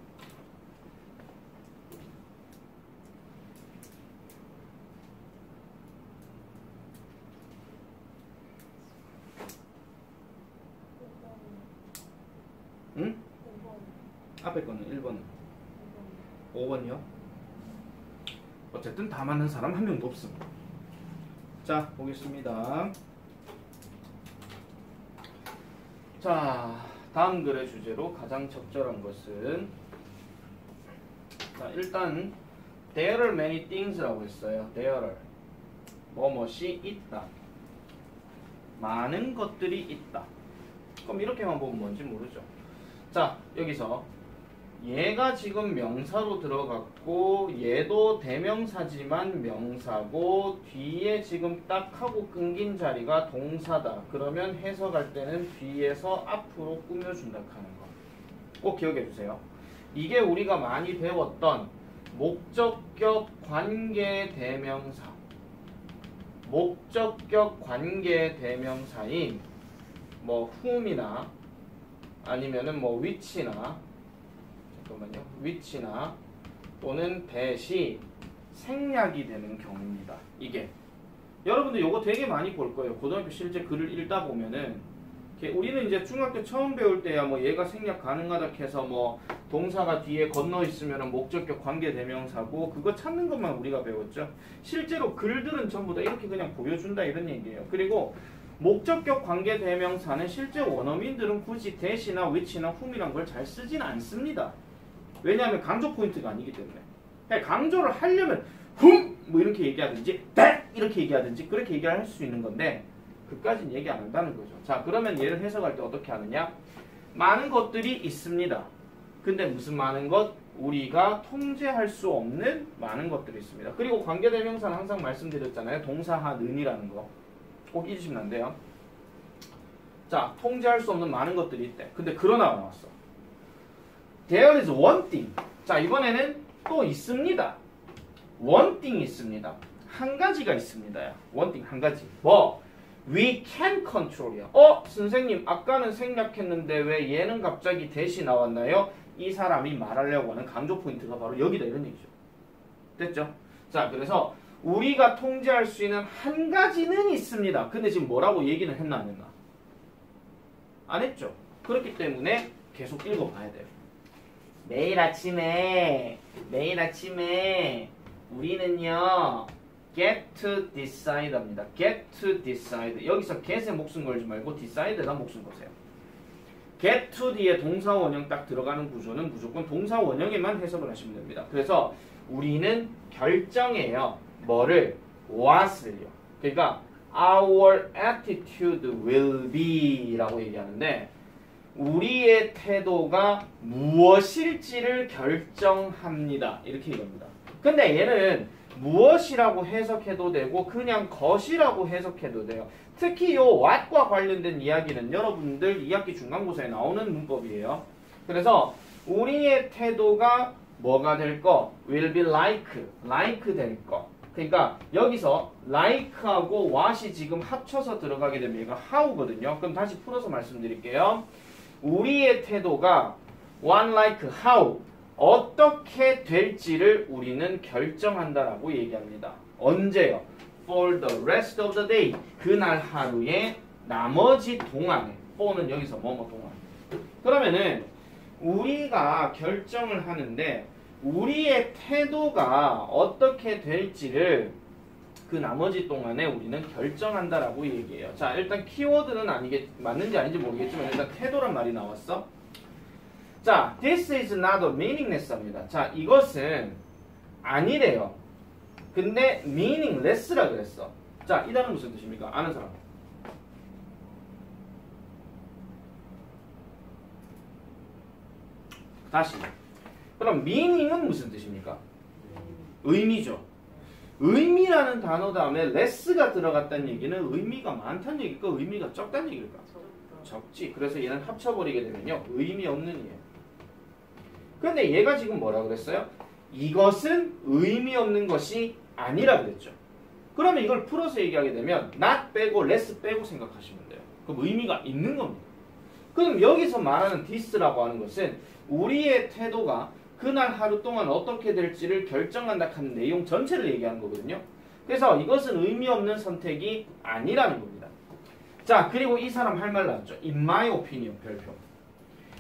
응? 5번 앞에 거는 1번, 5번 5번이요. 어쨌든 다 맞는 사람 한 명도 없음. 자, 보겠습니다. 자, 다음 글의 주제로 가장 적절한 것은, 자, 일단 there are many things라고 했어요. there are 뭐뭇이 있다. 많은 것들이 있다. 그럼 이렇게만 보면 뭔지 모르죠. 자, 여기서 얘가 지금 명사로 들어갔고 얘도 대명사지만 명사고 뒤에 지금 딱 하고 끊긴 자리가 동사다. 그러면 해석할 때는 뒤에서 앞으로 꾸며준다 하는 거. 꼭 기억해 주세요. 이게 우리가 많이 배웠던 목적격 관계 대명사. 목적격 관계 대명사인 뭐 whom이나 아니면은 뭐 which나 잠깐만요. which나 또는 that이 생략이 되는 경우입니다. 이게 여러분들 요거 되게 많이 볼 거예요. 고등학교 실제 글을 읽다 보면은 우리는 이제 중학교 처음 배울 때야 뭐 얘가 생략 가능하다 해서 뭐 동사가 뒤에 건너 있으면은 목적격 관계 대명사고 그거 찾는 것만 우리가 배웠죠. 실제로 글들은 전부 다 이렇게 그냥 보여준다 이런 얘기예요. 그리고 목적격 관계 대명사는 실제 원어민들은 굳이 that이나 which나 whom이란 걸 잘 쓰진 않습니다. 왜냐하면 강조 포인트가 아니기 때문에. 그냥 강조를 하려면 whom 뭐 이렇게 얘기하든지 that 이렇게 얘기하든지 그렇게 얘기할 수 있는 건데 그까지는 얘기 안 한다는 거죠. 자, 그러면 얘를 해석할 때 어떻게 하느냐? 많은 것들이 있습니다. 근데 무슨 많은 것? 우리가 통제할 수 없는 많은 것들이 있습니다. 그리고 관계대명사는 항상 말씀드렸잖아요. 동사하는이라는 거. 꼭 잊으시면 안 돼요. 자, 통제할 수 없는 많은 것들이 있대. 근데 그러나가 나왔어. There is one thing. 자, 이번에는 또 있습니다. One thing 있습니다. 한 가지가 있습니다. One thing, 한 가지. 뭐? We can control이야. 선생님, 아까는 생략했는데 왜 얘는 갑자기 대시 나왔나요? 이 사람이 말하려고 하는 강조 포인트가 바로 여기다 이런 얘기죠. 됐죠? 자, 그래서 우리가 통제할 수 있는 한 가지는 있습니다. 근데 지금 뭐라고 얘기는 했나 안 했나? 안 했죠. 그렇기 때문에 계속 읽어봐야 돼요. 매일 아침에 우리는요 get to decide 합니다. get to decide. 여기서 get에 목숨 걸지 말고 decide에다 목숨 거세요. get to 뒤에 동사 원형 딱 들어가는 구조는 무조건 동사 원형에만 해석을 하시면 됩니다. 그래서 우리는 결정해요. 뭐를? what을요. 그러니까 our attitude will be 라고 얘기하는데 우리의 태도가 무엇일지를 결정합니다. 이렇게 얘기합니다. 근데 얘는 무엇이라고 해석해도 되고 그냥 것이라고 해석해도 돼요. 특히 요 what과 관련된 이야기는 여러분들 2학기 중간고사에 나오는 문법이에요. 그래서 우리의 태도가 뭐가 될 거? will be like 될 거. 그러니까 여기서 like하고 what이 지금 합쳐서 들어가게 되면 얘가 how거든요. 그럼 다시 풀어서 말씀드릴게요. 우리의 태도가 one like how 어떻게 될지를 우리는 결정한다라고 얘기합니다. 언제요? For the rest of the day. 그날 하루의 나머지 동안에. for는 여기서 뭐뭐 동안. 그러면은 우리가 결정을 하는데 우리의 태도가 어떻게 될지를 그 나머지 동안에 우리는 결정한다라고 얘기해요. 자, 일단 키워드는 맞는지 아닌지 모르겠지만 일단 태도란 말이 나왔어. 자, this is not a meaningless 합니다. 자, 이것은 아니래요. 근데 meaningless라 그랬어. 자, 이 단어 무슨 뜻입니까? 아는 사람. 다시. 그럼 meaning은 무슨 뜻입니까? 의미죠. 의미라는 단어 다음에 less가 들어갔다는 얘기는 의미가 많다는 얘기일까? 의미가 적다는 얘기일까? 적지. 그래서 얘는 합쳐버리게 되면요. 의미 없는 이에요. 근데 얘가 지금 뭐라 그랬어요? 이것은 의미 없는 것이 아니라 그랬죠. 그러면 이걸 풀어서 얘기하게 되면 not 빼고 less 빼고 생각하시면 돼요. 그럼 의미가 있는 겁니다. 그럼 여기서 말하는 this라고 하는 것은 우리의 태도가 그날 하루 동안 어떻게 될지를 결정한다 하는 내용 전체를 얘기하는 거거든요. 그래서 이것은 의미 없는 선택이 아니라는 겁니다. 자, 그리고 이 사람 할 말 나왔죠. In my opinion, 별표.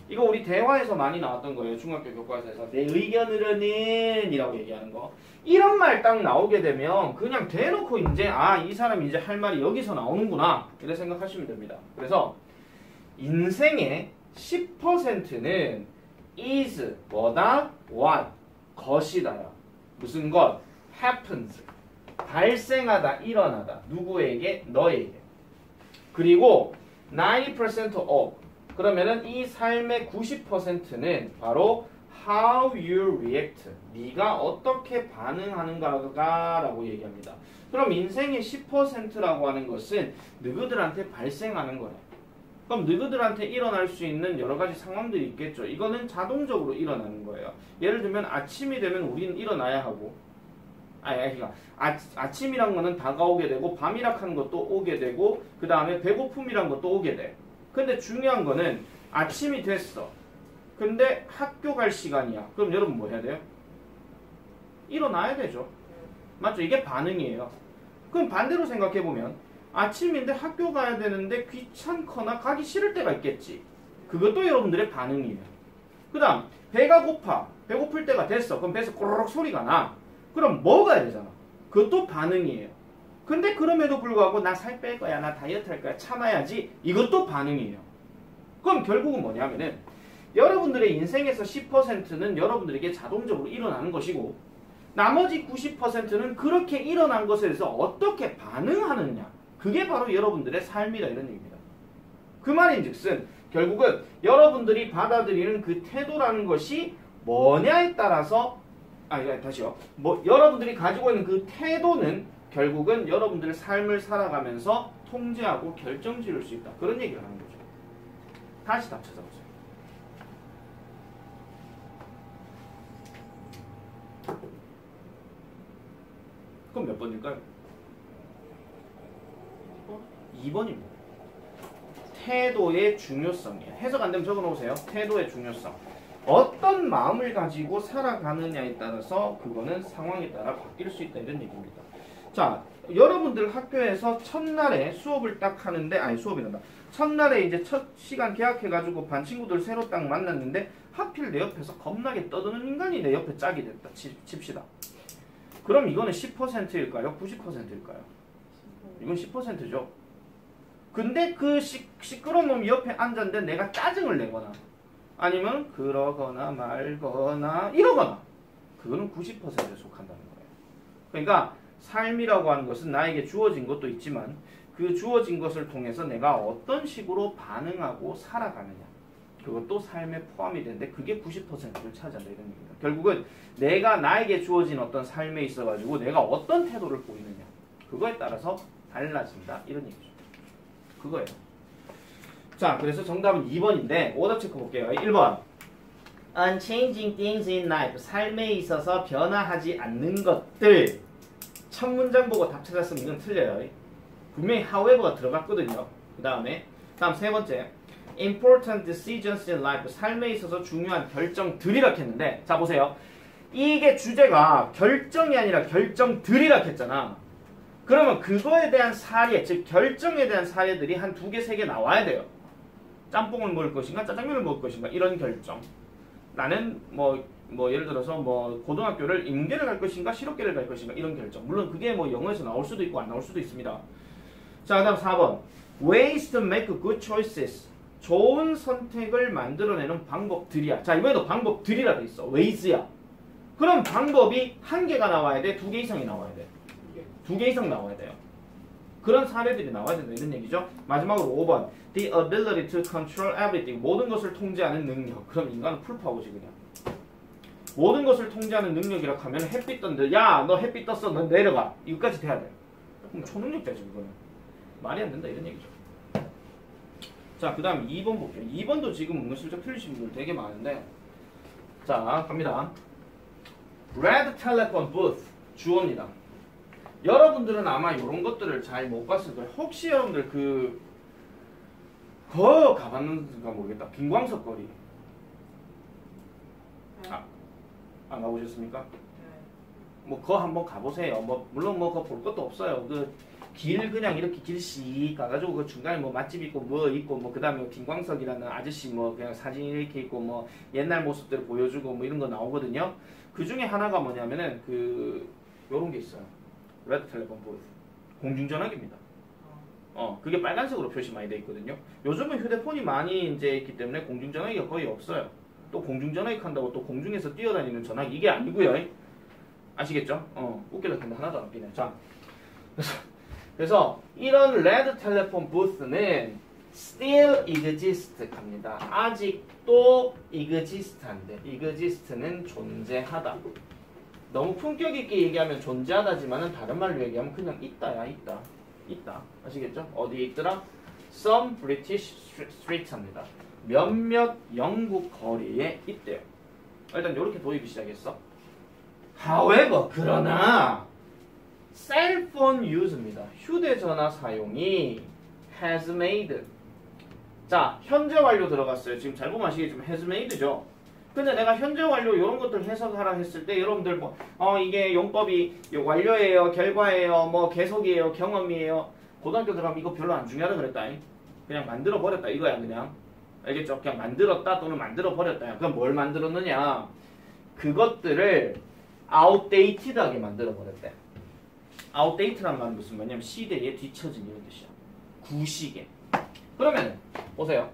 이거 우리 대화에서 많이 나왔던 거예요. 중학교 교과서에서. 내 의견으로는 이라고 얘기하는 거. 이런 말 딱 나오게 되면 그냥 대놓고 이제 이 사람이 이제 할 말이 여기서 나오는구나. 이렇게 생각하시면 됩니다. 그래서 인생의 10%는 is 뭐다? what 것이다야. 무슨 것? happens 발생하다, 일어나다. 누구에게? 너에게. 그리고 90% of 그러면은 이 삶의 90%는 바로 how you react 네가 어떻게 반응하는가가 라고 얘기합니다. 그럼 인생의 10%라고 하는 것은 너희들한테 발생하는 거래. 그럼 너희들한테 일어날 수 있는 여러 가지 상황들이 있겠죠. 이거는 자동적으로 일어나는 거예요. 예를 들면 아침이 되면 우리는 일어나야 하고 그러니까 아침이란 거는 다가오게 되고 밤이라 하는 것도 오게 되고 그 다음에 배고픔이란 것도 오게 돼. 근데 중요한 거는 아침이 됐어. 근데 학교 갈 시간이야. 그럼 여러분 뭐 해야 돼요? 일어나야 되죠. 맞죠? 이게 반응이에요. 그럼 반대로 생각해보면 아침인데 학교 가야 되는데 귀찮거나 가기 싫을 때가 있겠지. 그것도 여러분들의 반응이에요. 그 다음 배가 고파. 배고플 때가 됐어. 그럼 배에서 꼬르륵 소리가 나. 그럼 먹어야 되잖아. 그것도 반응이에요. 근데 그럼에도 불구하고 나 살 뺄 거야. 나 다이어트 할 거야. 참아야지. 이것도 반응이에요. 그럼 결국은 뭐냐면은 여러분들의 인생에서 10%는 여러분들에게 자동적으로 일어나는 것이고 나머지 90%는 그렇게 일어난 것에 대해서 어떻게 반응하느냐. 그게 바로 여러분들의 삶이다 이런 얘기입니다. 그 말인즉슨 결국은 여러분들이 받아들이는 그 태도라는 것이 뭐냐에 따라서 다시요. 여러분들이 가지고 있는 그 태도는 결국은 여러분들의 삶을 살아가면서 통제하고 결정 지을 수 있다. 그런 얘기를 하는 거죠. 다시 답 찾아보세요. 그럼 몇 번일까요? 2번입니다. 태도의 중요성이에요. 해석 안 되면 적어놓으세요. 태도의 중요성. 어떤 마음을 가지고 살아가느냐에 따라서 그거는 상황에 따라 바뀔 수 있다 이런 얘기입니다. 자, 여러분들 학교에서 첫날에 수업을 딱 하는데 수업이란다. 첫날에 이제 첫 시간 계약해가지고 반 친구들 새로 딱 만났는데 하필 내 옆에서 겁나게 떠드는 인간이 내 옆에 짝이 됐다 칩시다. 그럼 이거는 10%일까요? 90%일까요? 이건 10%죠. 근데 그 시끄러운 놈이 옆에 앉았는데 내가 짜증을 내거나 아니면 그러거나 말거나 이러거나 그거는 90%에 속한다는 거예요. 그러니까 삶이라고 하는 것은 나에게 주어진 것도 있지만 그 주어진 것을 통해서 내가 어떤 식으로 반응하고 살아가느냐 그것도 삶에 포함이 되는데 그게 90%를 차지한다 이런 얘기입니다. 결국은 내가 나에게 주어진 어떤 삶에 있어가지고 내가 어떤 태도를 보이느냐 그거에 따라서 달라진다 이런 얘기죠. 그거예요. 자, 그래서 정답은 2번인데 오답 체크 볼게요. 1번 Unchanging things in life 삶에 있어서 변화하지 않는 것들 첫 문장 보고 답 찾았으면 이건 틀려요. 분명히 however가 들어갔거든요. 다음 세 번째 Important decisions in life 삶에 있어서 중요한 결정들이라 했는데 자 보세요. 이게 주제가 결정이 아니라 결정들이라 했잖아. 그러면 그거에 대한 사례, 즉 결정에 대한 사례들이 한 2개, 3개 나와야 돼요. 짬뽕을 먹을 것인가, 짜장면을 먹을 것인가 이런 결정. 나는 예를 들어서 고등학교를 임계를 갈 것인가, 실업계를 갈 것인가 이런 결정. 물론 그게 영어에서 나올 수도 있고 안 나올 수도 있습니다. 자, 그다음 4번. Ways to make good choices. 좋은 선택을 만들어내는 방법들이야. 자, 이번에도 방법들이라 돼 있어. Ways야. 그럼 방법이 한 개가 나와야 돼? 두 개 이상이 나와야 돼? 두 개 이상 나와야 돼요. 그런 사례들이 나와야 된다 이런 얘기죠. 마지막으로 5번. The ability to control everything. 모든 것을 통제하는 능력. 그럼 인간은 풀파워지 그냥. 모든 것을 통제하는 능력이라고 하면 햇빛 떴는데 야 너 햇빛 떴어 너 내려가. 이거까지 돼야 돼. 그럼 초능력자지 그거는. 말이 안 된다 이런 얘기죠. 자, 그 다음 2번 볼게요. 2번도 지금 은근슬쩍 틀리신 분들 되게 많은데 자, 갑니다. Red telephone booth 주어입니다. 여러분들은 아마 이런 것들을 잘 못 봤을 거예요. 혹시 여러분들 거 가봤는가 모르겠다. 김광석 거리 안 가보셨습니까? 뭐 거 한번 가보세요. 뭐 물론 뭐 거 볼 것도 없어요. 그 길 그냥 이렇게 길씩 가가지고 그 중간에 뭐 맛집 있고 뭐 있고 뭐 그다음에 김광석이라는 아저씨 뭐 그냥 사진 이렇게 있고 뭐 옛날 모습들 보여주고 뭐 이런 거 나오거든요. 그 중에 하나가 뭐냐면은 요런 게 있어요. 레드 텔레폰 보드 공중전화기입니다. 그게 빨간색으로 표시 많이 돼 있거든요. 요즘은 휴대폰이 많이 이제 있기 때문에 공중전화기가 거의 없어요. 또 공중전화기 한다고 또 공중에서 뛰어다니는 전화기 이게 아니고요. 아시겠죠? 웃기려 했는데 하나도 안 뛰네. 자, 그래서 이런 레드 텔레폰 부스는 still exist 합니다. 아직도 exist한데 exist는 존재하다. 너무 품격 있게 얘기하면 존재하다지만은 다른 말로 얘기하면 그냥 있다야 있다. 아시겠죠? 어디에 있더라? Some British street 합니다. 몇몇 영국 거리에 있대요. 일단 이렇게 도입이 시작했어. However, 그러나 셀폰 유즈입니다. 휴대전화 사용이 has made. 자, 현재 완료 들어갔어요. 지금 잘 보면 아시겠지만 has made죠. 근데 내가 현재 완료 이런 것들 해석하라 했을 때 여러분들 뭐 이게 용법이 완료예요, 결과예요, 뭐 계속이에요, 경험이에요. 고등학교 들어가면 이거 별로 안 중요하다 그랬다. 그냥 만들어 버렸다 이거야 그냥. 알겠죠? 그냥 만들었다 또는 만들어 버렸다. 그럼 뭘 만들었느냐? 그것들을 outdated하게 만들어 버렸대. outdated라는 말은 무슨 말이냐면 시대에 뒤처진 이런 뜻이야. 구시계. 그러면 보세요.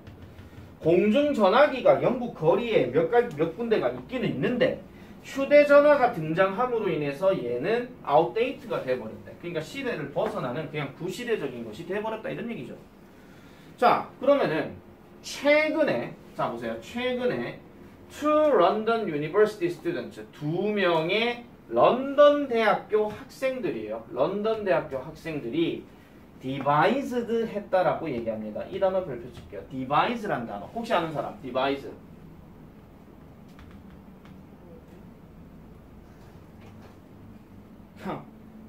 공중전화기가 영국 거리에 몇 군데가 있기는 있는데 휴대전화가 등장함으로 인해서 얘는 outdated가 돼버렸대. 그러니까 시대를 벗어나는 그냥 구시대적인 것이 돼버렸다 이런 얘기죠. 자, 그러면은 최근에 자 보세요. 최근에 two London University students 두 명의 런던 대학교 학생들이에요. 런던 대학교 학생들이 devised 했다라고 얘기합니다. 이 단어 별표 칠게요. devise란 단어. 혹시 아는 사람? devise.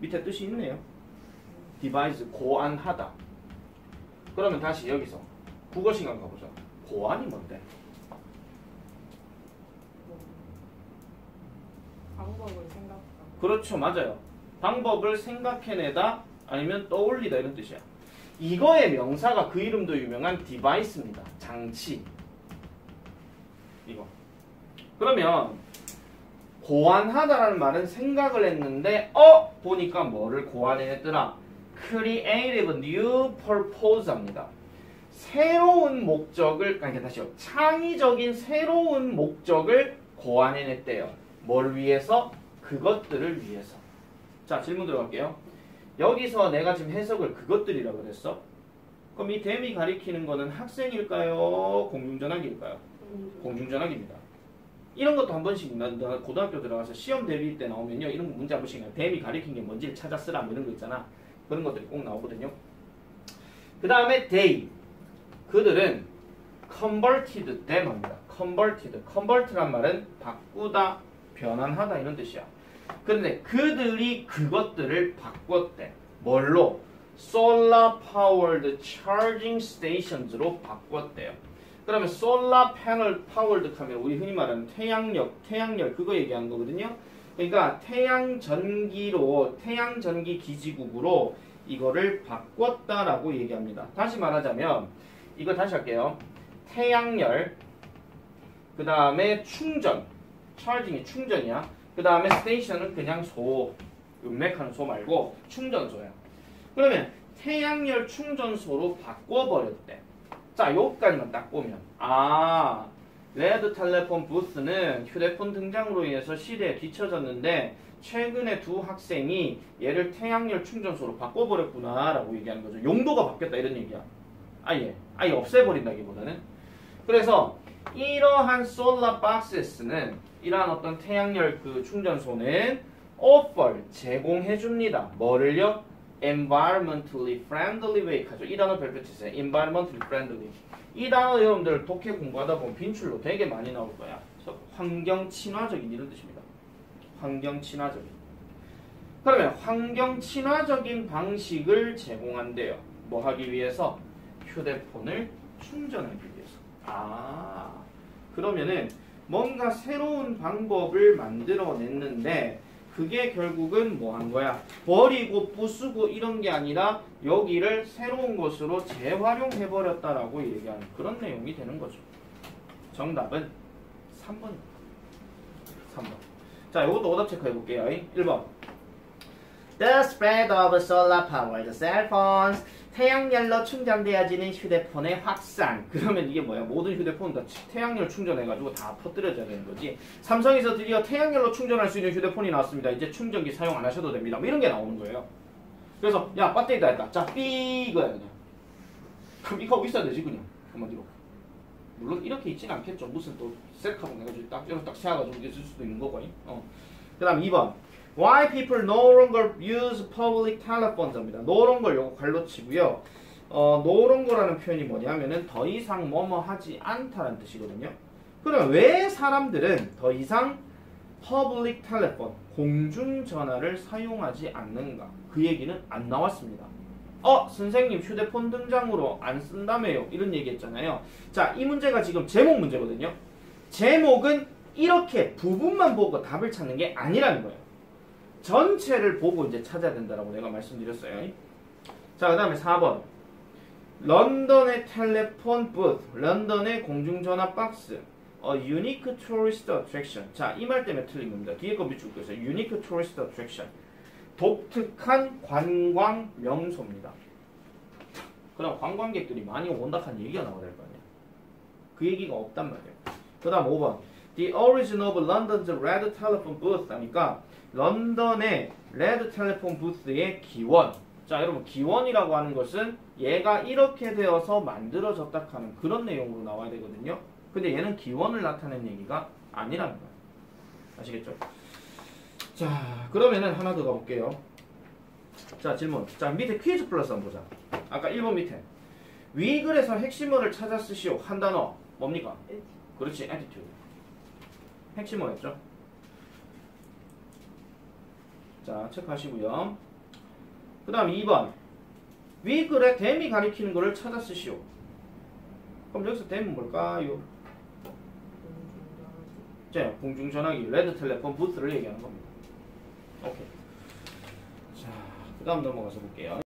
밑에 뜻이 있네요. devise, 고안하다. 그러면 다시 여기서 국어 시간 가보자. 고안이 뭔데? 방법을 생각하고. 그렇죠. 맞아요. 방법을 생각해내다 아니면 떠올리다 이런 뜻이야. 이거의 명사가 그 이름도 유명한 device입니다. 장치. 이거. 그러면 고안하다라는 말은 생각을 했는데 보니까 뭐를 고안해냈더라? creative new purpose 합니다. 새로운 목적을 다시요. 창의적인 새로운 목적을 고안해냈대요. 뭘 위해서? 그것들을 위해서. 자, 질문 들어갈게요. 여기서 내가 지금 해석을 그것들이라고 그랬어? 그럼 이 댐이 가리키는 거는 학생일까요? 공중전화기일까요? 공중전화기입니다. 이런 것도 한 번씩 나 고등학교 들어가서 시험 대비 때 나오면요. 이런 거 문제 한 번씩 댐이 가리킨 게 뭔지를 찾아 쓰라 뭐 이런 거 있잖아. 그런 것들이 꼭 나오거든요. 그 다음에 they. 그들은 converted them 합니다. convert란 말은 바꾸다, 변환하다 이런 뜻이야. 그런데 그들이 그것들을 바꿨대. 뭘로? solar powered charging stations로 바꿨대요. 그러면 solar panel powered 하면 우리 흔히 말하는 태양열 그거 얘기하는 거거든요. 그러니까 태양전기 기지국으로 이거를 바꿨다라고 얘기합니다. 다시 말하자면 이거 다시 할게요. 태양열 그 다음에 충전 차징이 충전이야. 그 다음에 스테이션은 그냥 음맥하는 소 말고 충전소야. 그러면 태양열 충전소로 바꿔버렸대. 자, 여기까지만 딱 보면 레드 텔레폰 부스는 휴대폰 등장으로 인해서 시대에 뒤처졌는데 최근에 두 학생이 얘를 태양열 충전소로 바꿔버렸구나 라고 얘기하는 거죠. 용도가 바뀌었다 이런 얘기야. 아예 없애버린다기보다는. 그래서 이러한 솔라 박스는 이러한 어떤 태양열 그 충전소는 offer 제공해줍니다. 뭐를요? environmentally friendly way 하죠. 이 단어 별표 치세요. environmentally friendly. 이 단어 여러분들 독해 공부하다 보면 빈출로 되게 많이 나올 거야. 그래서 환경 친화적인 이런 뜻입니다. 환경 친화적인. 그러면 환경 친화적인 방식을 제공한대요. 뭐 하기 위해서? 휴대폰을 충전하기 위해서. 그러면은 뭔가 새로운 방법을 만들어냈는데 그게 결국은 뭐 한 거야? 버리고 부수고 이런 게 아니라 여기를 새로운 것으로 재활용해버렸다라고 얘기하는 그런 내용이 되는 거죠. 정답은 3번입니다. 3번. 자, 이것도 오답 체크해 볼게요. 1번. The spread of solar powered cell phones. 태양열로 충전되어지는 휴대폰의 확산. 그러면 이게 뭐야? 모든 휴대폰 다 태양열 충전해가지고 다 퍼뜨려져야 되는 거지. 삼성에서 드디어 태양열로 충전할 수 있는 휴대폰이 나왔습니다. 이제 충전기 사용 안 하셔도 됩니다. 뭐 이런 게 나오는 거예요. 그래서 야 배터리 다 했다. 자 삐 이거야 그냥. 그럼 이거 하고 있어야 되지 그냥. 한마디로. 물론 이렇게 있지는 않겠죠. 무슨 또 셀카봉 해가지고 딱 여기서 딱 세워가지고 이게 쓸 수도 있는 거고. 그 다음 2번. Why people no longer use public telephones입니다. no longer 요거 괄로 치고요. no longer라는 표현이 뭐냐면은 더 이상 뭐뭐 하지 않다라는 뜻이거든요. 그러면 왜 사람들은 더 이상 public telephone 공중전화를 사용하지 않는가? 그 얘기는 안 나왔습니다. 선생님 휴대폰 등장으로 안 쓴다며요. 이런 얘기 했잖아요. 자, 이 문제가 지금 제목 문제거든요. 제목은 이렇게 부분만 보고 답을 찾는 게 아니라는 거예요. 전체를 보고 이제 찾아야 된다라고 내가 말씀드렸어요. 자, 그 다음에 4번. 런던의 텔레폰 부스, 런던의 공중전화 박스. unique tourist attraction. 자, 이 말 때문에 틀린 겁니다. 뒤에 거 밑줄 긋어요. unique tourist attraction. 독특한 관광 명소입니다. 그럼 관광객들이 많이 온다는 얘기가 나와야 될 거 아니야. 그 얘기가 없단 말이에요. 그 다음 5번. The origin of London's red telephone booth 하니까 런던의 레드 텔레폰 부스의 기원. 자, 여러분 기원이라고 하는 것은 얘가 이렇게 되어서 만들어졌다 하는 그런 내용으로 나와야 되거든요. 근데 얘는 기원을 나타낸 얘기가 아니라는 거예요. 아시겠죠? 자, 그러면은 하나 더 가볼게요. 자, 질문. 자, 밑에 퀴즈 플러스 한번 보자. 아까 1번 밑에 위글에서 핵심어를 찾아 쓰시오 한 단어 뭡니까? 그렇지, attitude. 핵심어였죠? 자, 체크하시고요. 그 다음 2번. 위글의 댐이 가리키는 것을 찾아 쓰시오. 그럼 여기서 댐은 뭘까요? 자, 공중전화기, 레드 텔레폰 부스를 얘기하는 겁니다. 오케이. 자, 그 다음 넘어가서 볼게요.